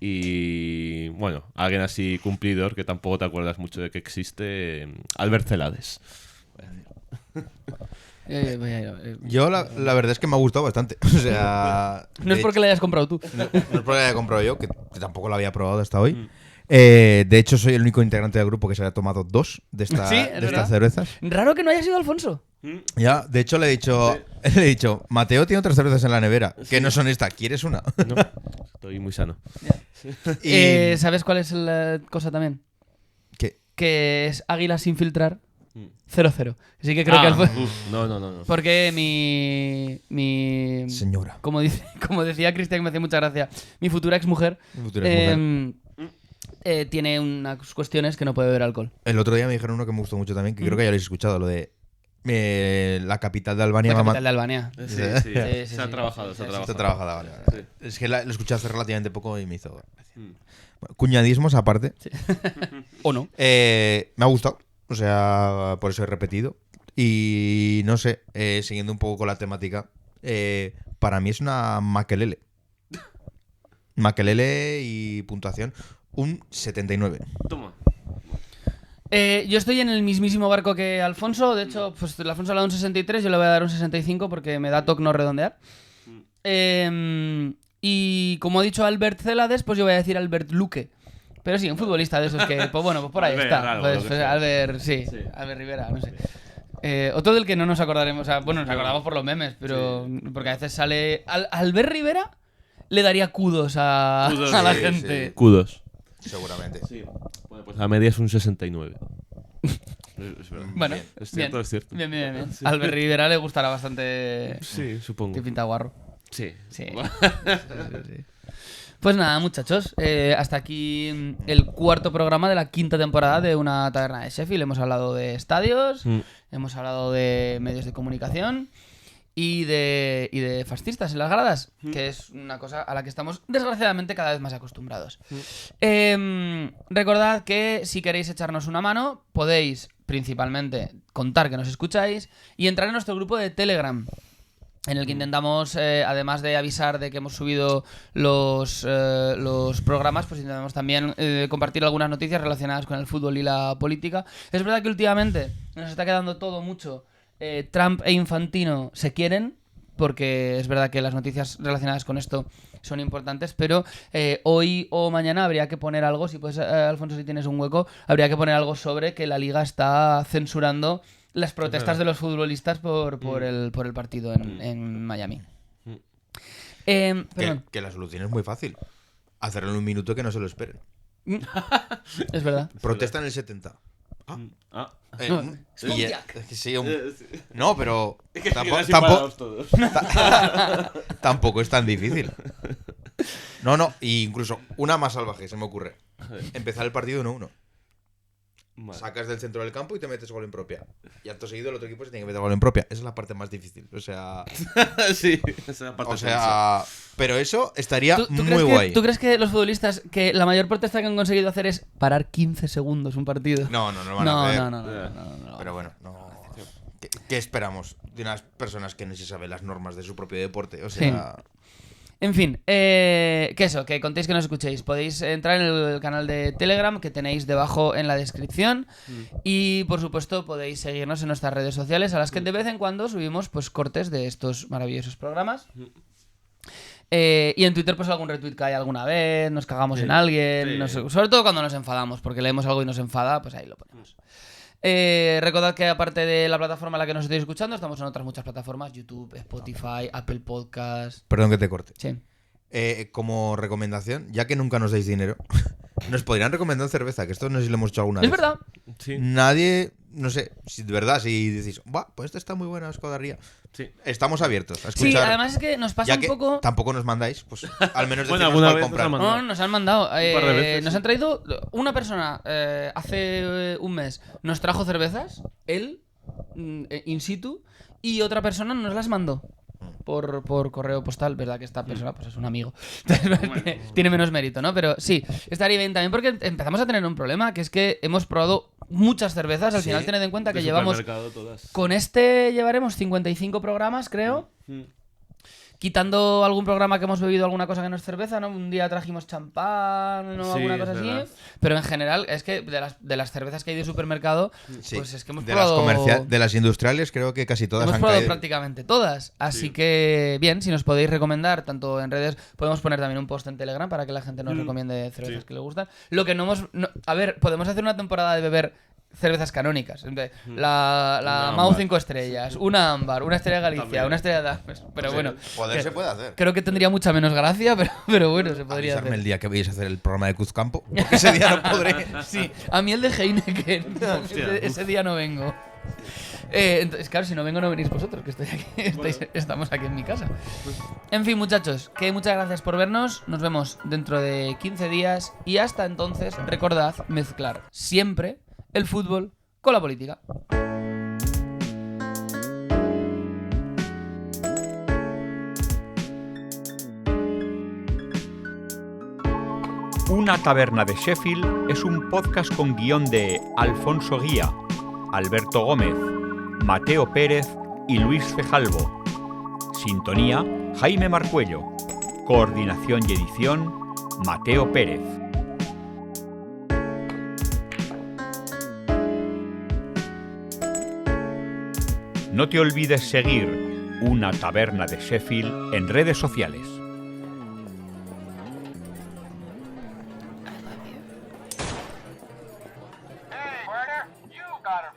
Y bueno, alguien así cumplidor que tampoco te acuerdas mucho de que existe, Albert Celades. Yo la verdad es que me ha gustado bastante. O sea... No es de porque la hayas comprado tú. No es porque la haya comprado yo, que tampoco la había probado hasta hoy. De hecho, soy el único integrante del grupo que se haya tomado 2 de, Sí, es de verdad. estas cervezas. Raro que no haya sido Alfonso. Ya, de hecho, le he dicho, Mateo tiene otras cervezas en la nevera, que no son esta, ¿quieres una? No, estoy muy sano. Y- ¿Sabes cuál es la cosa también? ¿Qué? Que es águila sin filtrar 0-0. Así que creo que No. porque mi Señora. como decía Cristian, que me hace mucha gracia, mi futura exmujer Futura exmujer. tiene unas cuestiones que no puede beber alcohol. El otro día me dijeron uno que me gustó mucho también, que creo que ya lo habéis escuchado, lo de la capital de Albania. La capital de Albania. Sí. Sí, Se ha sí. trabajado. Está trabajada, vale. Sí. Es que lo escuché hace relativamente poco y me hizo gracia. Bueno, cuñadismos aparte. ¿O no? Me ha gustado. O sea, por eso he repetido. Y no sé, siguiendo un poco con la temática, para mí es una makelele. Makelele y puntuación, un 79. Toma. Yo estoy en el mismísimo barco que Alfonso. De hecho, pues el Alfonso le da un 63, yo le voy a dar un 65 porque me da toque no redondear. Y como ha dicho Albert Celades, pues yo voy a decir Albert Luque. Pero sí, un futbolista de esos que, pues bueno, pues por ahí Albert, está. algo, Pues, lo que pues, sea. Albert, sí, Albert Rivera, no sé. Otro del que no nos acordaremos, o sea, bueno, nos acordamos por los memes, pero porque a veces sale... Albert Rivera le daría kudos a la Sí, gente. sí. Kudos. Seguramente. Sí. Bueno, pues la media es un 69. Es verdad. Bueno, Es cierto, bien. es cierto. Bien. Albert Rivera le gustará bastante... Sí, supongo. Que pinta guarro. Sí. Sí. Sí. Pues nada, muchachos, hasta aquí el cuarto programa de la quinta temporada de Una Taberna de Sheffield. Hemos hablado de estadios, hemos hablado de medios de comunicación y de fascistas en las gradas, que es una cosa a la que estamos desgraciadamente cada vez más acostumbrados. Recordad que si queréis echarnos una mano, podéis principalmente contar que nos escucháis y entrar en nuestro grupo de Telegram, en el que intentamos, además de avisar de que hemos subido los programas, pues intentamos también compartir algunas noticias relacionadas con el fútbol y la política. Es verdad que últimamente nos está quedando todo mucho. Trump e Infantino se quieren, porque es verdad que las noticias relacionadas con esto son importantes, pero hoy o mañana habría que poner algo, si puedes, Alfonso, si tienes un hueco, habría que poner algo sobre que la Liga está censurando las protestas de los futbolistas por el partido en Miami. Perdón. Que la solución es muy fácil. Hacerlo en un minuto y que no se lo esperen. Es verdad. Protesta en el 70. No, Y, sí, no, pero tampoco es tan difícil. No, y incluso una más salvaje se me ocurre. Empezar el partido 1-1. Vale. Sacas del centro del campo y te metes gol en propia. Y acto seguido el otro equipo se tiene que meter gol en propia. Esa es la parte más difícil. O sea, Sí, esa es la parte pero eso estaría ¿Tú muy crees guay. ¿Tú crees que los futbolistas, que la mayor protesta que han conseguido hacer es parar 15 segundos un partido? No van a hacer. No. Pero bueno, no. ¿Qué esperamos de unas personas que no se saben las normas de su propio deporte? O sea, En fin, que eso, que contéis que nos escuchéis. Podéis entrar en el canal de Telegram que tenéis debajo en la descripción. Y por supuesto podéis seguirnos en nuestras redes sociales, a las que de vez en cuando subimos pues cortes de estos maravillosos programas. Y en Twitter pues algún retweet que hay alguna vez, nos cagamos en alguien, sí. sobre todo cuando nos enfadamos, porque leemos algo y nos enfada, pues ahí lo ponemos. Recordad que aparte de la plataforma en la que nos estáis escuchando, estamos en otras muchas plataformas: YouTube, Spotify, Apple Podcast. perdón que te corte. Sí. Como recomendación, ya que nunca nos dais dinero, nos podrían recomendar cerveza, que esto no sé si lo hemos hecho alguna vez. Es verdad. Sí. Nadie, no sé, si de verdad, si decís, pues esta está muy buena, os codaría. Sí. Estamos abiertos a escuchar. Sí, además es que nos pasa ya un que poco. tampoco nos mandáis, pues al menos Bueno, decirnos alguna cuál vez comprar. nos han mandado. No, nos han mandado. par de veces, nos sí. han traído una persona hace un mes. Nos trajo cervezas, él, in situ, y otra persona nos las mandó por correo postal. Verdad que esta persona pues es un amigo. Tiene menos mérito, ¿no? Pero sí, estaría bien también porque empezamos a tener un problema, que es que hemos probado muchas cervezas. Al Sí, final tened en cuenta que De llevamos... supermercado todas. Con este llevaremos 55 programas, creo. Quitando algún programa que hemos bebido alguna cosa que no es cerveza, ¿no? Un día trajimos champán o Sí, alguna es cosa verdad. así. Pero en general, es que de las cervezas que hay de supermercado, Sí. pues es que hemos de probado... de las industriales, creo que casi todas Hemos han probado caído. prácticamente todas. Así Sí. que, bien, si nos podéis recomendar, tanto en redes, podemos poner también un post en Telegram para que la gente nos recomiende cervezas Sí. que le gustan. Lo que no hemos... a ver, podemos hacer una temporada de beber cervezas canónicas. La Mau 5 estrellas, una ámbar, una estrella de Galicia, También. una estrella de... Pero bueno, Poder se puede hacer. creo que tendría mucha menos gracia, pero bueno, se podría Avisarme hacer. el día que vayáis a hacer el programa de Cruzcampo, porque ese día no podré. Sí, a mí el de Heineken. Hostia. ese día no vengo. Entonces, claro, si no vengo no venís vosotros, que estoy aquí, estamos aquí en mi casa. En fin, muchachos, que muchas gracias por vernos. Nos vemos dentro de 15 días. Y hasta entonces, recordad mezclar siempre el fútbol con la política. Una taberna de Sheffield es un podcast con guión de Alfonso Guía, Alberto Gómez, Mateo Pérez y Luis Fejalvo. Sintonía, Jaime Marcuello. Coordinación y edición, Mateo Pérez. No te olvides seguir Una taberna de Sheffield en redes sociales. Hey, partner, you got a